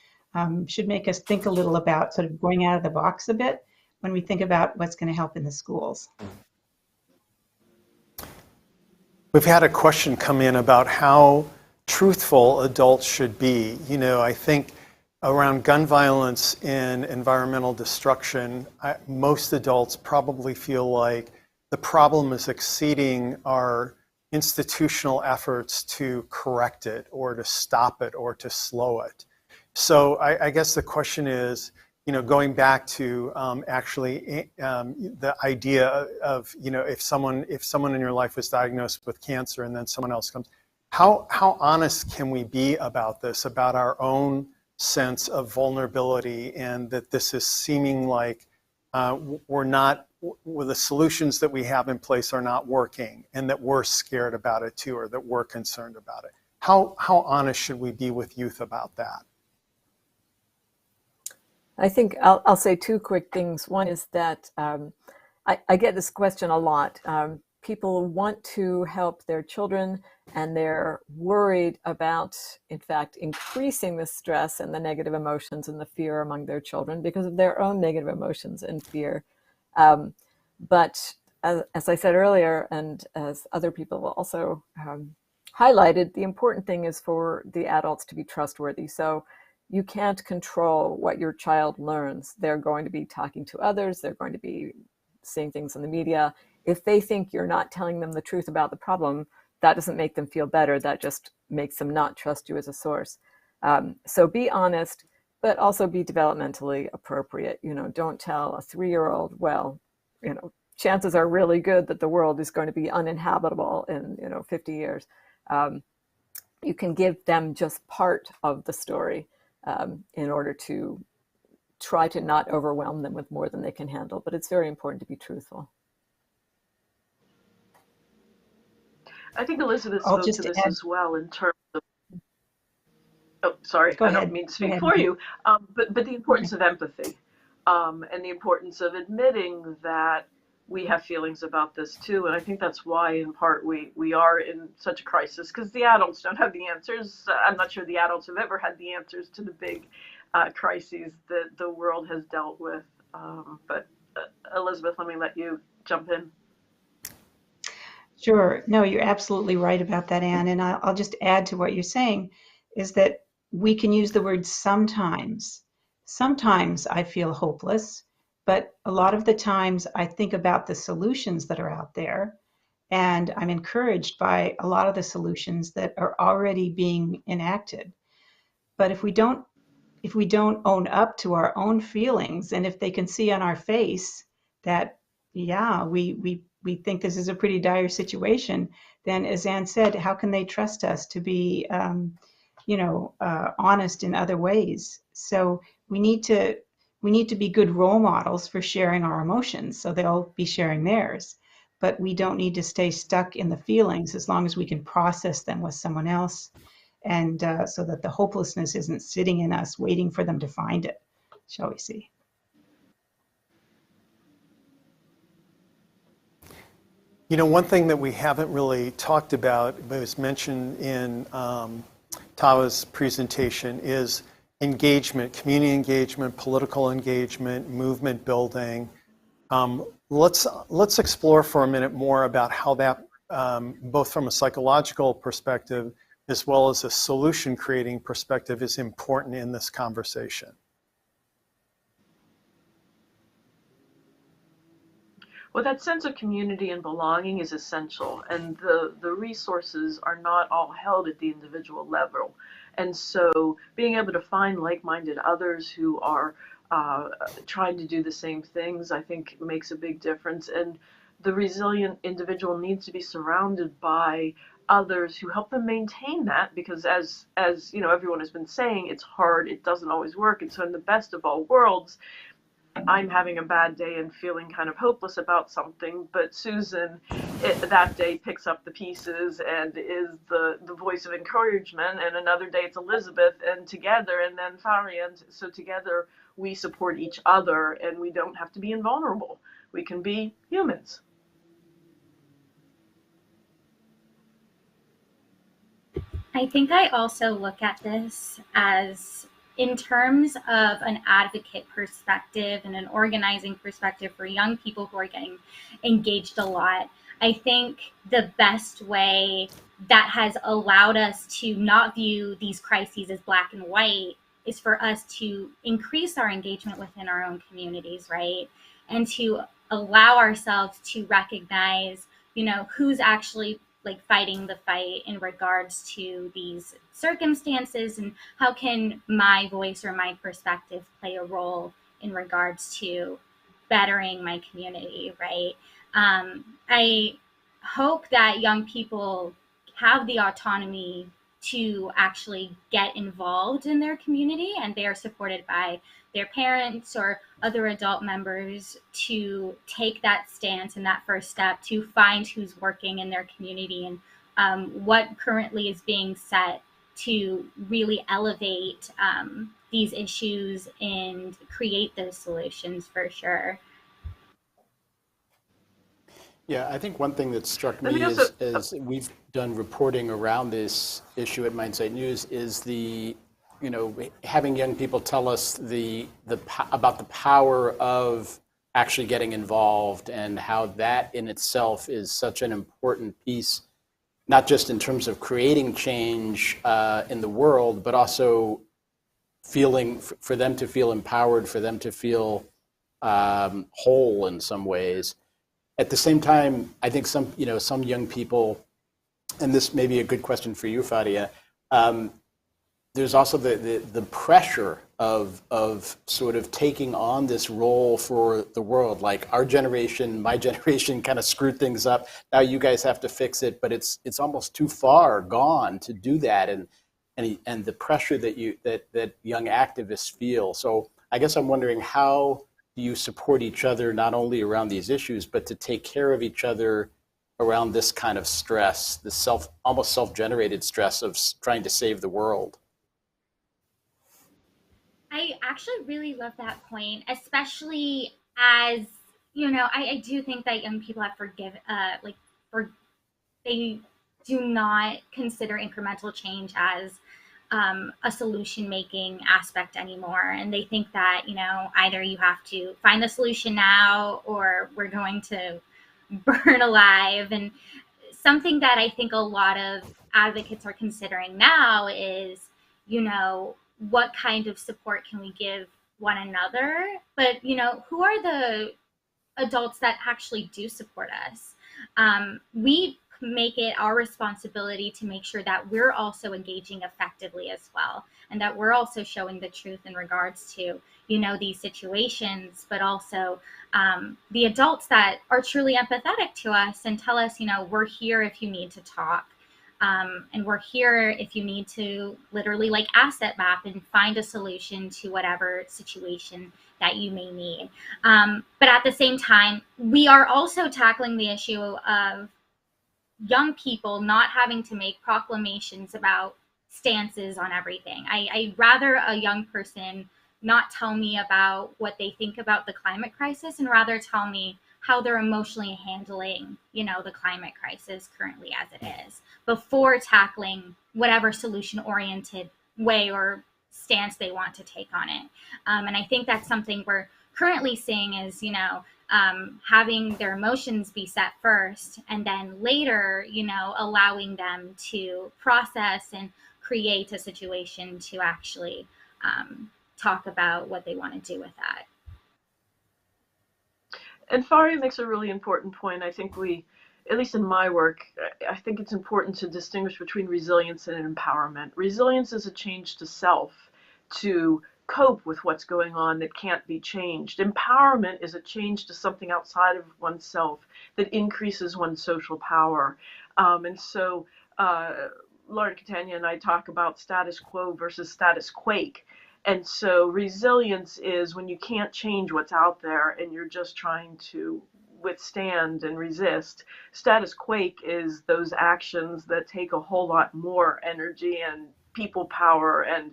should make us think a little about sort of going out of the box a bit when we think about what's going to help in the schools. We've had a question come in about how truthful adults should be. I think around gun violence and environmental destruction, most adults probably feel like the problem is exceeding our institutional efforts to correct it or to stop it or to slow it. So I guess the question is, going back to the idea of, if someone in your life was diagnosed with cancer and then someone else comes, how honest can we be about this, about our own sense of vulnerability, and that this is seeming like the solutions that we have in place are not working, and that we're scared about it too, or that we're concerned about it. How honest should we be with youth about that? I think I'll say two quick things. One is that I get this question a lot. People want to help their children, and they're worried about, in fact, increasing the stress and the negative emotions and the fear among their children because of their own negative emotions and fear. But as I said earlier, and as other people also highlighted, the important thing is for the adults to be trustworthy. So you can't control what your child learns. They're going to be talking to others. They're going to be seeing things in the media. If they think you're not telling them the truth about the problem, that doesn't make them feel better. That just makes them not trust you as a source. So be honest, but also be developmentally appropriate. Don't tell a 3-year-old, well, chances are really good that the world is going to be uninhabitable in 50 years. You can give them just part of the story in order to try to not overwhelm them with more than they can handle. But it's very important to be truthful. I think Elizabeth spoke to this as well in terms of, I don't mean to speak for you, but the importance of empathy and the importance of admitting that we have feelings about this too. And I think that's why, in part, we are in such a crisis, because the adults don't have the answers. I'm not sure the adults have ever had the answers to the big crises that the world has dealt with. But Elizabeth, let me let you jump in. Sure. No, you're absolutely right about that, Anne. And I'll just add to what you're saying is that we can use the word sometimes. Sometimes I feel hopeless, but a lot of the times I think about the solutions that are out there, and I'm encouraged by a lot of the solutions that are already being enacted. But if we don't own up to our own feelings, and if they can see on our face that, yeah, we think this is a pretty dire situation, then, as Anne said, how can they trust us to be, honest in other ways? So we need to be good role models for sharing our emotions, so they'll be sharing theirs. But we don't need to stay stuck in the feelings as long as we can process them with someone else, and so that the hopelessness isn't sitting in us waiting for them to find it, shall we see. One thing that we haven't really talked about, but was mentioned in Tawa's presentation, is engagement, community engagement, political engagement, movement building. Let's explore for a minute more about how that, both from a psychological perspective as well as a solution creating perspective, is important in this conversation. Well, that sense of community and belonging is essential, and the resources are not all held at the individual level. And so being able to find like-minded others who are trying to do the same things, I think makes a big difference. And the resilient individual needs to be surrounded by others who help them maintain that, because as everyone has been saying, it's hard, it doesn't always work. And so in the best of all worlds, I'm having a bad day and feeling kind of hopeless about something, but Susan that day picks up the pieces and is the voice of encouragement, and another day it's Elizabeth, and together, and then Farian. So together we support each other, and we don't have to be invulnerable. We can be humans. I think I also look at this as, in terms of an advocate perspective and an organizing perspective for young people who are getting engaged a lot, I think the best way that has allowed us to not view these crises as black and white is for us to increase our engagement within our own communities, right? And to allow ourselves to recognize, who's actually like fighting the fight in regards to these circumstances, and how can my voice or my perspective play a role in regards to bettering my community, right? I hope that young people have the autonomy to actually get involved in their community, and they are supported by their parents or other adult members to take that stance and that first step to find who's working in their community, and what currently is being set to really elevate these issues and create those solutions for sure. Yeah, I think one thing that struck Let me me also, as we've done reporting around this issue at Mindsight News is having young people tell us about the power of actually getting involved, and how that in itself is such an important piece, not just in terms of creating change in the world, but also for them to feel empowered, for them to feel whole in some ways. At the same time, I think some young people, and this may be a good question for you, Fadia, there's also the pressure of sort of taking on this role for the world. Like our generation, my generation kind of screwed things up. Now you guys have to fix it, but it's almost too far gone to do that, and the pressure that young activists feel. So I guess I'm wondering, how do you support each other not only around these issues, but to take care of each other around this kind of stress, this almost self-generated stress of trying to save the world? I actually really love that point, especially as I do think that young people have they do not consider incremental change as a solution making aspect anymore. And they think that, either you have to find the solution now or we're going to burn alive. And something that I think a lot of advocates are considering now is, what kind of support can we give one another? But, who are the adults that actually do support us? We make it our responsibility to make sure that we're also engaging effectively as well, and that we're also showing the truth in regards to these situations, but also the adults that are truly empathetic to us and tell us, we're here if you need to talk, and we're here if you need to literally like asset map and find a solution to whatever situation that you may need. But at the same time, we are also tackling the issue of young people not having to make proclamations about stances on everything. I'd rather a young person not tell me about what they think about the climate crisis, and rather tell me how they're emotionally handling, the climate crisis currently as it is, before tackling whatever solution-oriented way or stance they want to take on it. And I think that's something we're currently seeing is, having their emotions be set first, and then later, allowing them to process and create a situation to actually talk about what they want to do with that. And Faria makes a really important point. I think at least in my work, I think it's important to distinguish between resilience and empowerment. Resilience is a change to self, to cope with what's going on that can't be changed. Empowerment is a change to something outside of oneself that increases one's social power. And so Lauren Catania and I talk about status quo versus status quake. And so resilience is when you can't change what's out there and you're just trying to withstand and resist. Status quake is those actions that take a whole lot more energy and people power and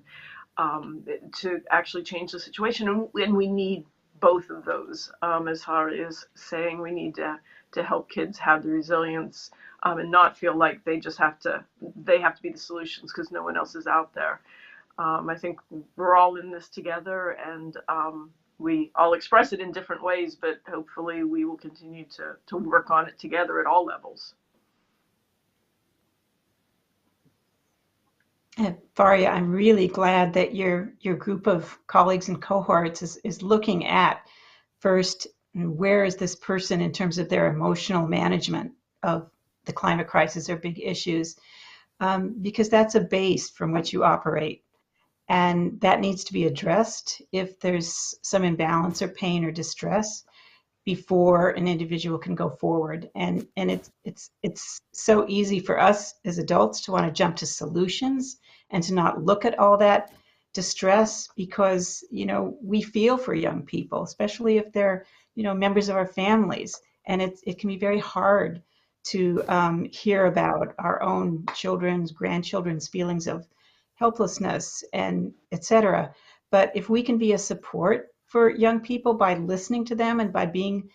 to actually change the situation. And we need both of those. As Hari is saying, we need to help kids have the resilience and not feel like they have to be the solutions because no one else is out there. I think we're all in this together, and we all express it in different ways, but hopefully we will continue to work on it together at all levels. Faria, I'm really glad that your group of colleagues and cohorts is looking at first And where is this person in terms of their emotional management of the climate crisis or big issues? Because that's a base from which you operate. And that needs to be addressed if there's some imbalance or pain or distress before an individual can go forward. And it's so easy for us as adults to want to jump to solutions and to not look at all that distress, because we feel for young people, especially if they're members of our families, and it can be very hard to hear about our own children's, grandchildren's feelings of helplessness and etc. But if we can be a support for young people by listening to them and by being,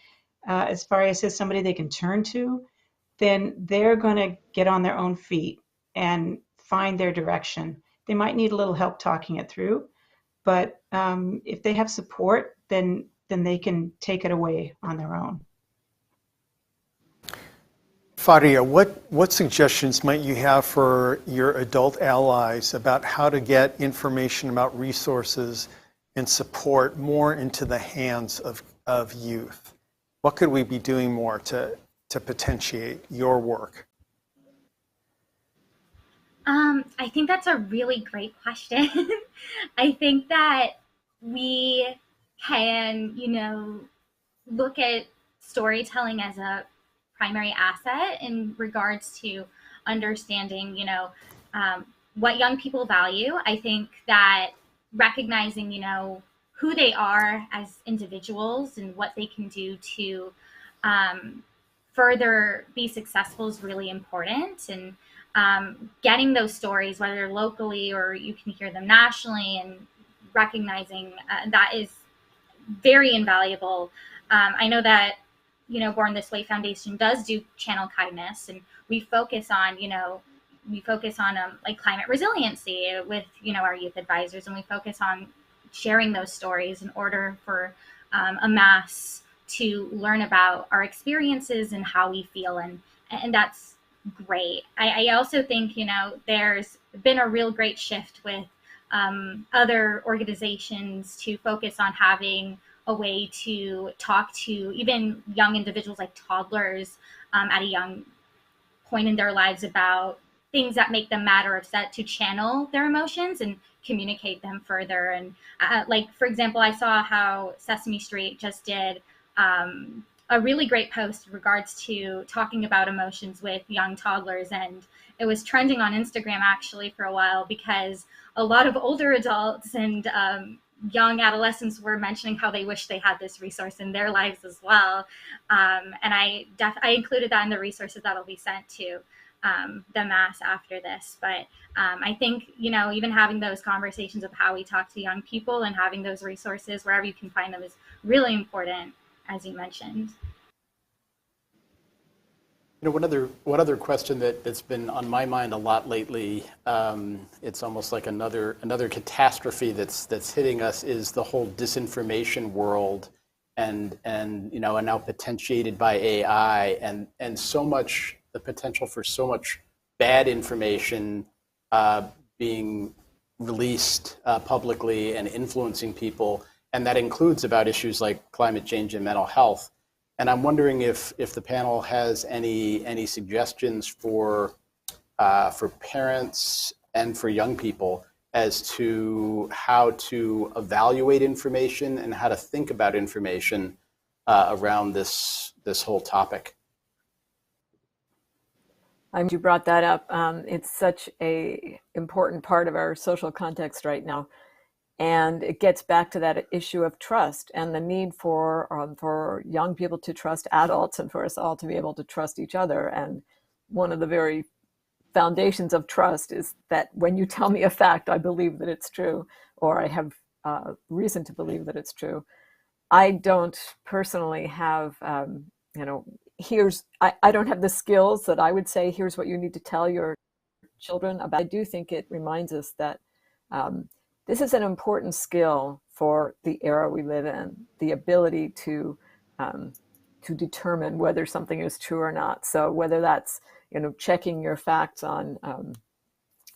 as Faria says, somebody they can turn to, then they're going to get on their own feet and find their direction. They might need a little help talking it through, but if they have support, then they can take it away on their own. Faria, what suggestions might you have for your adult allies about how to get information about resources and support more into the hands of youth? What could we be doing more to potentiate your work? I think that's a really great question. I think that we can, look at storytelling as a primary asset in regards to understanding, what young people value. I think that recognizing, who they are as individuals and what they can do to further be successful is really important. And getting those stories, whether locally or you can hear them nationally, and recognizing that is very invaluable. I know that, Born This Way Foundation does do channel kindness, and we focus on, like climate resiliency with, our youth advisors, and we focus on sharing those stories in order for a mass to learn about our experiences and how we feel, and that's great. I also think, there's been a real great shift with other organizations to focus on having a way to talk to even young individuals, like toddlers, at a young point in their lives about things that make them mad or upset, to channel their emotions and communicate them further. And like, for example, I saw how Sesame Street just did a really great post in regards to talking about emotions with young toddlers. And it was trending on Instagram actually for a while, because a lot of older adults and young adolescents were mentioning how they wish they had this resource in their lives as well. And I included that in the resources that'll be sent to the mass after this. But I think, even having those conversations of how we talk to young people and having those resources wherever you can find them is really important, as you mentioned. One other question that's been on my mind a lot lately, it's almost like another catastrophe that's hitting us, is the whole disinformation world, and now potentiated by AI, and so much, the potential for so much bad information being released publicly and influencing people, and that includes about issues like climate change and mental health. And I'm wondering if the panel has any suggestions for parents and for young people as to how to evaluate information and how to think about information around this whole topic. You brought that up. It's such a important part of our social context right now. And it gets back to that issue of trust and the need for young people to trust adults, and for us all to be able to trust each other. And one of the very foundations of trust is that when you tell me a fact, I believe that it's true, or I have reason to believe that it's true. I don't personally have, I don't have the skills that I would say, here's what you need to tell your children about. I do think it reminds us that this is an important skill for the era we live in, the ability to determine whether something is true or not. So whether that's checking your facts on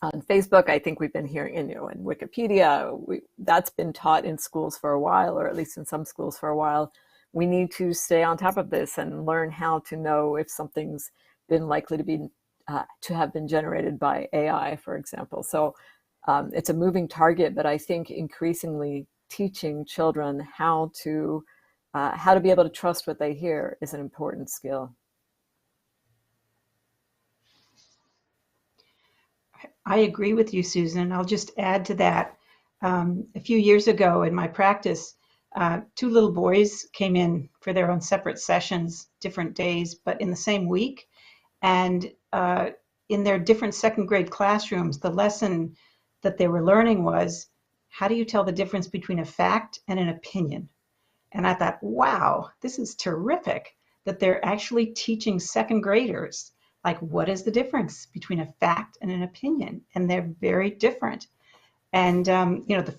Facebook, I think we've been hearing in Wikipedia, that's been taught in schools for a while, or at least in some schools for a while. we need to stay on top of this and learn how to know if something's been likely to have been generated by AI, for example. So it's a moving target, but I think increasingly teaching children how to be able to trust what they hear is an important skill. I agree with you, Susan. I'll just add to that. A few years ago in my practice, two little boys came in for their own separate sessions, different days, but in the same week. And in their different second grade classrooms, the lesson that they were learning was, how do you tell the difference between a fact and an opinion? And I thought, wow, this is terrific that they're actually teaching second graders, like, what is the difference between a fact and an opinion? And they're very different. And, the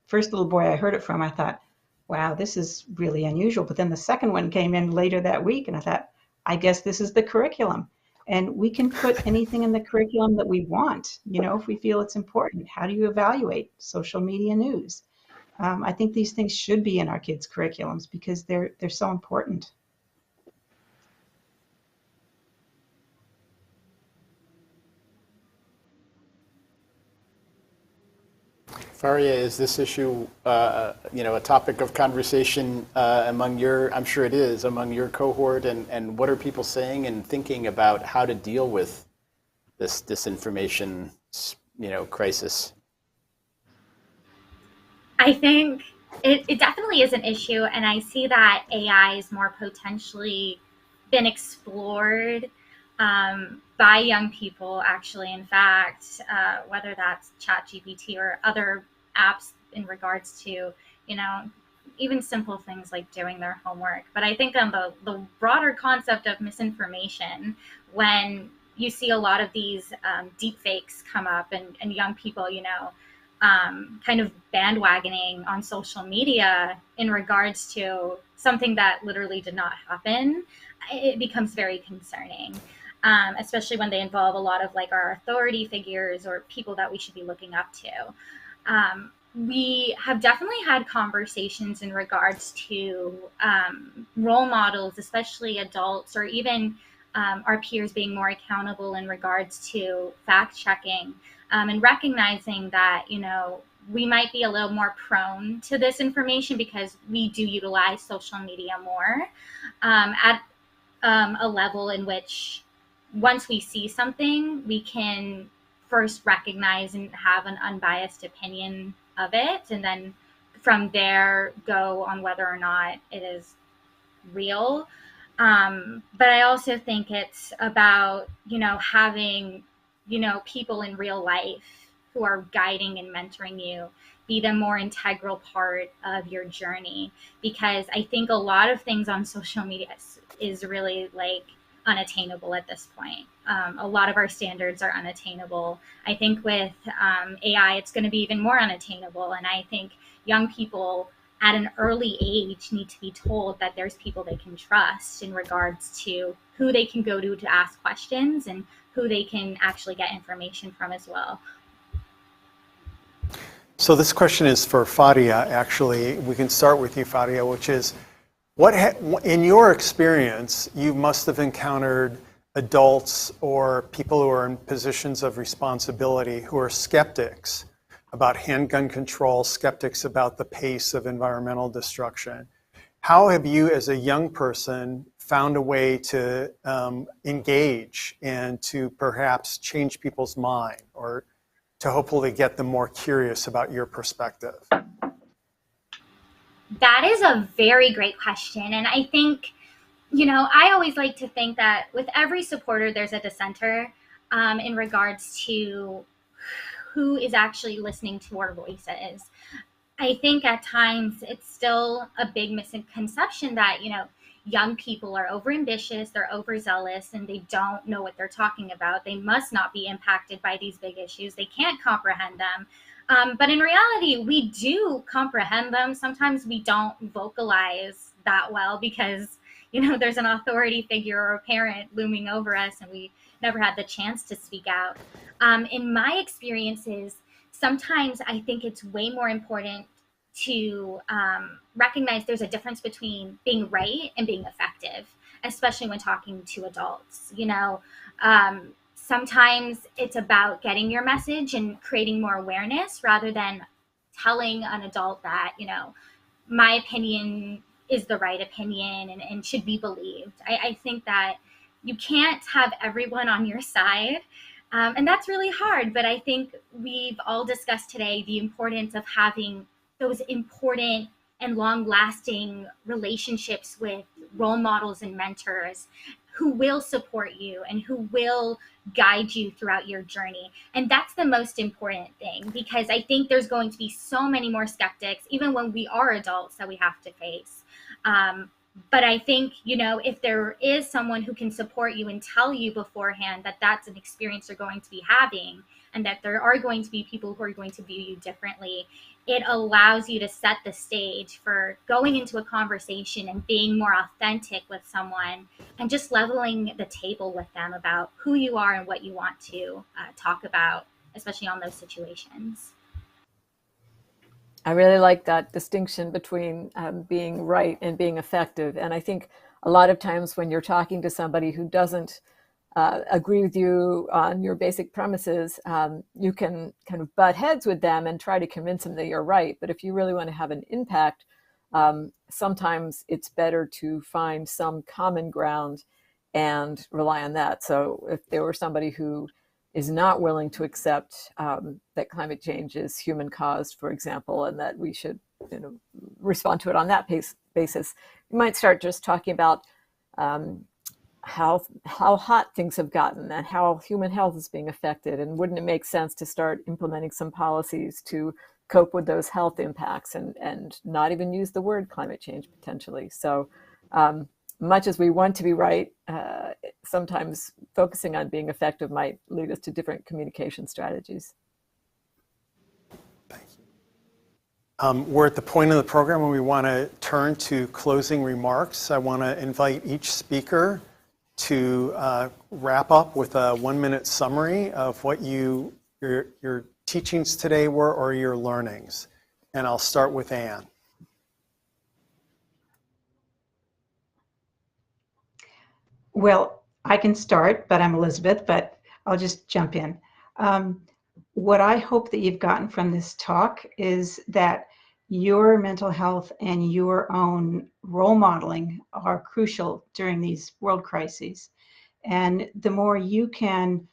first little boy I heard it from, I thought, wow, this is really unusual. But then the second one came in later that week, and I thought, I guess this is the curriculum. And we can put anything in the curriculum that we want, if we feel it's important. How do you evaluate social media news? I think these things should be in our kids' curriculums because they're so important. Faria, is this issue, a topic of conversation among I'm sure it is, among your cohort, and what are people saying and thinking about how to deal with this disinformation, crisis? I think it definitely is an issue, and I see that AI is more potentially been explored by young people, actually. In fact, whether that's ChatGPT or other apps in regards to, even simple things like doing their homework. But I think on the broader concept of misinformation, when you see a lot of these deep fakes come up and young people, kind of bandwagoning on social media in regards to something that literally did not happen, it becomes very concerning, especially when they involve a lot of our authority figures or people that we should be looking up to. We have definitely had conversations in regards to role models, especially adults, or even our peers being more accountable in regards to fact checking. And recognizing that, we might be a little more prone to this information because we do utilize social media more at a level in which once we see something, we can first recognize and have an unbiased opinion of it. And then from there, go on whether or not it is real. But I also think it's about, having people in real life who are guiding and mentoring you be the more integral part of your journey, because I think a lot of things on social media is really unattainable at this point. A lot of our standards are unattainable. I think with AI, it's going to be even more unattainable. And I think young people at an early age need to be told that there's people they can trust in regards to who they can go to ask questions and who they can actually get information from as well. So this question is for Faria, actually. We can start with you, Faria, which is, in your experience, you must have encountered adults or people who are in positions of responsibility who are skeptics about handgun control, skeptics about the pace of environmental destruction. How have you, as a young person, found a way to engage and to perhaps change people's mind, or to hopefully get them more curious about your perspective? That is a very great question. And I think, I always like to think that with every supporter, there's a dissenter in regards to who is actually listening to our voices. I think at times it's still a big misconception that, young people are overambitious, they're overzealous, and they don't know what they're talking about. They must not be impacted by these big issues. They can't comprehend them. But in reality, we do comprehend them. Sometimes we don't vocalize that well because, there's an authority figure or a parent looming over us and we never had the chance to speak out. In my experiences, sometimes I think it's way more important to recognize there's a difference between being right and being effective, especially when talking to adults. Sometimes it's about getting your message and creating more awareness rather than telling an adult that, my opinion is the right opinion and should be believed. I think that you can't have everyone on your side. And that's really hard. But I think we've all discussed today the importance of having those important and long lasting relationships with role models and mentors who will support you and who will guide you throughout your journey. And that's the most important thing, because I think there's going to be so many more skeptics, even when we are adults, that we have to face. But I think, if there is someone who can support you and tell you beforehand that that's an experience you're going to be having, and that there are going to be people who are going to view you differently, it allows you to set the stage for going into a conversation and being more authentic with someone and just leveling the table with them about who you are and what you want to talk about, especially on those situations. I really like that distinction between being right and being effective. And I think a lot of times when you're talking to somebody who doesn't agree with you on your basic premises, you can kind of butt heads with them and try to convince them that you're right. But if you really want to have an impact, sometimes it's better to find some common ground and rely on that. So if there were somebody who is not willing to accept that climate change is human caused, for example, and that we should respond to it on that basis, you might start just talking about how hot things have gotten and how human health is being affected. And wouldn't it make sense to start implementing some policies to cope with those health impacts and not even use the word climate change potentially? So much as we want to be right, sometimes focusing on being effective might lead us to different communication strategies. Thank you. We're at the point of the program when we want to turn to closing remarks. I want to invite each speaker to wrap up with a 1-minute summary of what your teachings today were or your learnings. And I'll start with Anne. Well, I can start, but I'm Elizabeth, but I'll just jump in. What I hope that you've gotten from this talk is that your mental health and your own role modeling are crucial during these world crises. And the more you can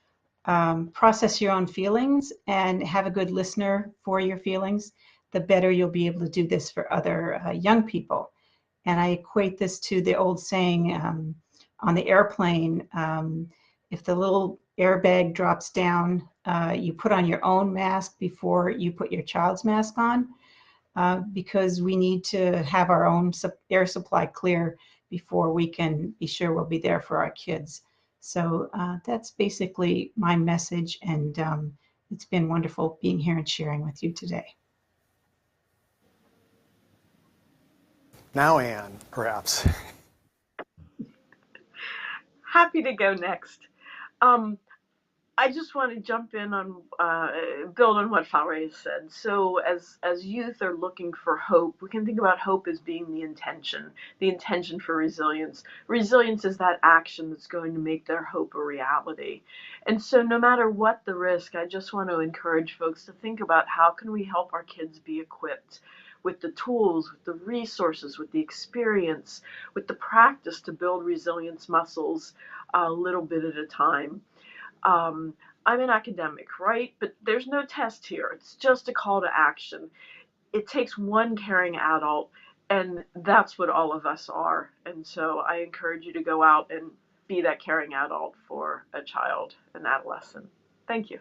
process your own feelings and have a good listener for your feelings, the better you'll be able to do this for other young people. And I equate this to the old saying, on the airplane, if the little airbag drops down, you put on your own mask before you put your child's mask on, because we need to have our own air supply clear before we can be sure we'll be there for our kids. So that's basically my message, and it's been wonderful being here and sharing with you today. Now, Anne, perhaps. Happy to go next. I just want to jump in on, build on what Farai said. So as youth are looking for hope, we can think about hope as being the intention for resilience. Resilience is that action that's going to make their hope a reality. And so no matter what the risk, I just want to encourage folks to think about how can we help our kids be equipped with the tools, with the resources, with the experience, with the practice to build resilience muscles a little bit at a time. I'm an academic, right? But there's no test here. It's just a call to action. It takes one caring adult, and that's what all of us are. And so I encourage you to go out and be that caring adult for a child, an adolescent. Thank you.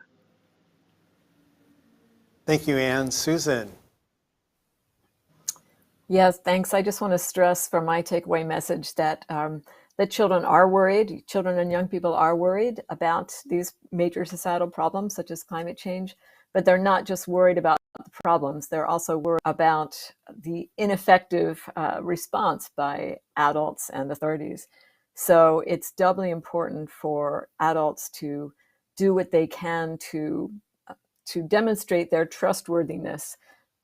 Thank you, Anne. Susan. Yes, thanks. I just want to stress from my takeaway message that that children are worried, children and young people are worried about these major societal problems such as climate change, but they're not just worried about the problems, they're also worried about the ineffective response by adults and authorities. So it's doubly important for adults to do what they can to demonstrate their trustworthiness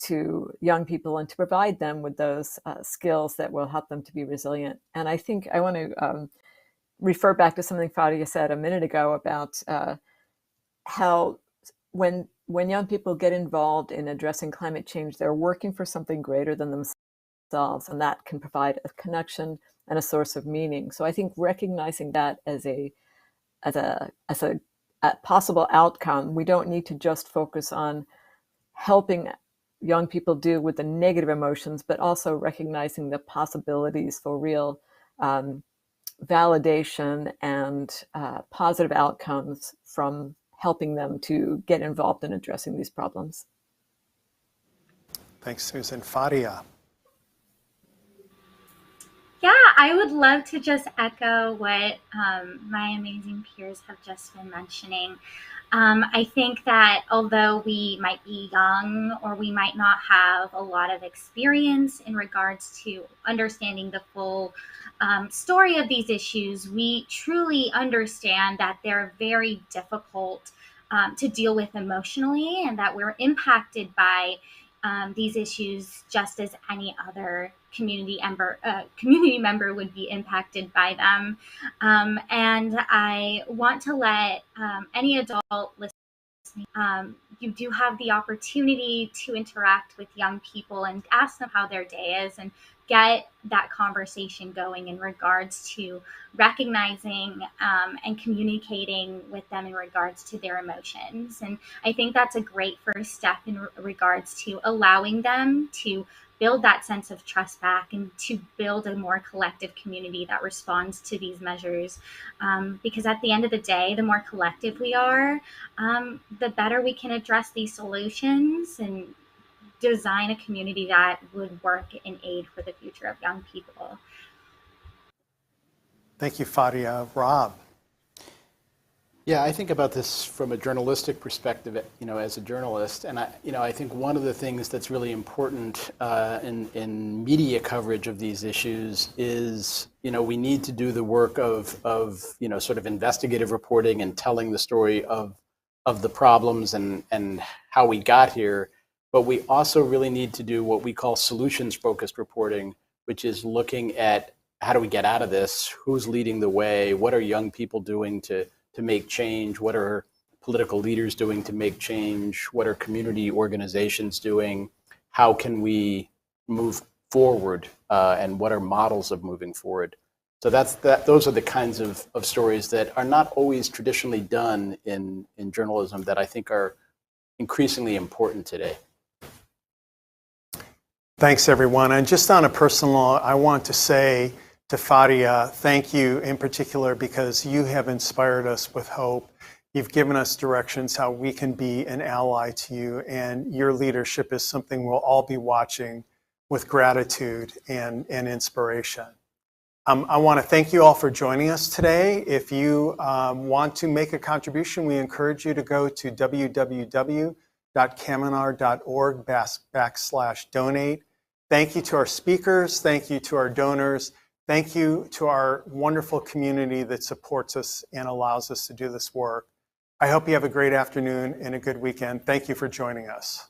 to young people and to provide them with those skills that will help them to be resilient. And I think I want to refer back to something Fadia said a minute ago about how when young people get involved in addressing climate change, they're working for something greater than themselves, and that can provide a connection and a source of meaning. So I think recognizing that as a possible outcome, we don't need to just focus on helping young people deal with the negative emotions, but also recognizing the possibilities for real validation and positive outcomes from helping them to get involved in addressing these problems. Thanks, Susan. Fadia. Yeah, I would love to just echo what my amazing peers have just been mentioning. I think that although we might be young or we might not have a lot of experience in regards to understanding the full story of these issues, we truly understand that they're very difficult to deal with emotionally, and that we're impacted by these issues just as any other community member would be impacted by them. And I want to let any adult listening, you do have the opportunity to interact with young people and ask them how their day is, and get that conversation going in regards to recognizing and communicating with them in regards to their emotions. And I think that's a great first step in regards to allowing them to build that sense of trust back and to build a more collective community that responds to these measures. Because at the end of the day, the more collective we are, the better we can address these solutions and design a community that would work in aid for the future of young people. Thank you, Fadia. Rob. Yeah, I think about this from a journalistic perspective, as a journalist, and I think one of the things that's really important in media coverage of these issues is, we need to do the work of sort of investigative reporting and telling the story of the problems and how we got here. But we also really need to do what we call solutions-focused reporting, which is looking at how do we get out of this, who's leading the way, what are young people doing to make change, what are political leaders doing to make change, what are community organizations doing, how can we move forward, and what are models of moving forward. So those are the kinds of stories that are not always traditionally done in journalism that I think are increasingly important today. Thanks, everyone. And just on a personal note, I want to say to Fadia, thank you in particular, because you have inspired us with hope. You've given us directions how we can be an ally to you, and your leadership is something we'll all be watching with gratitude and inspiration. I want to thank you all for joining us today. If you want to make a contribution, we encourage you to go to www.caminar.org/donate. Thank you to our speakers. Thank you to our donors. Thank you to our wonderful community that supports us and allows us to do this work. I hope you have a great afternoon and a good weekend. Thank you for joining us.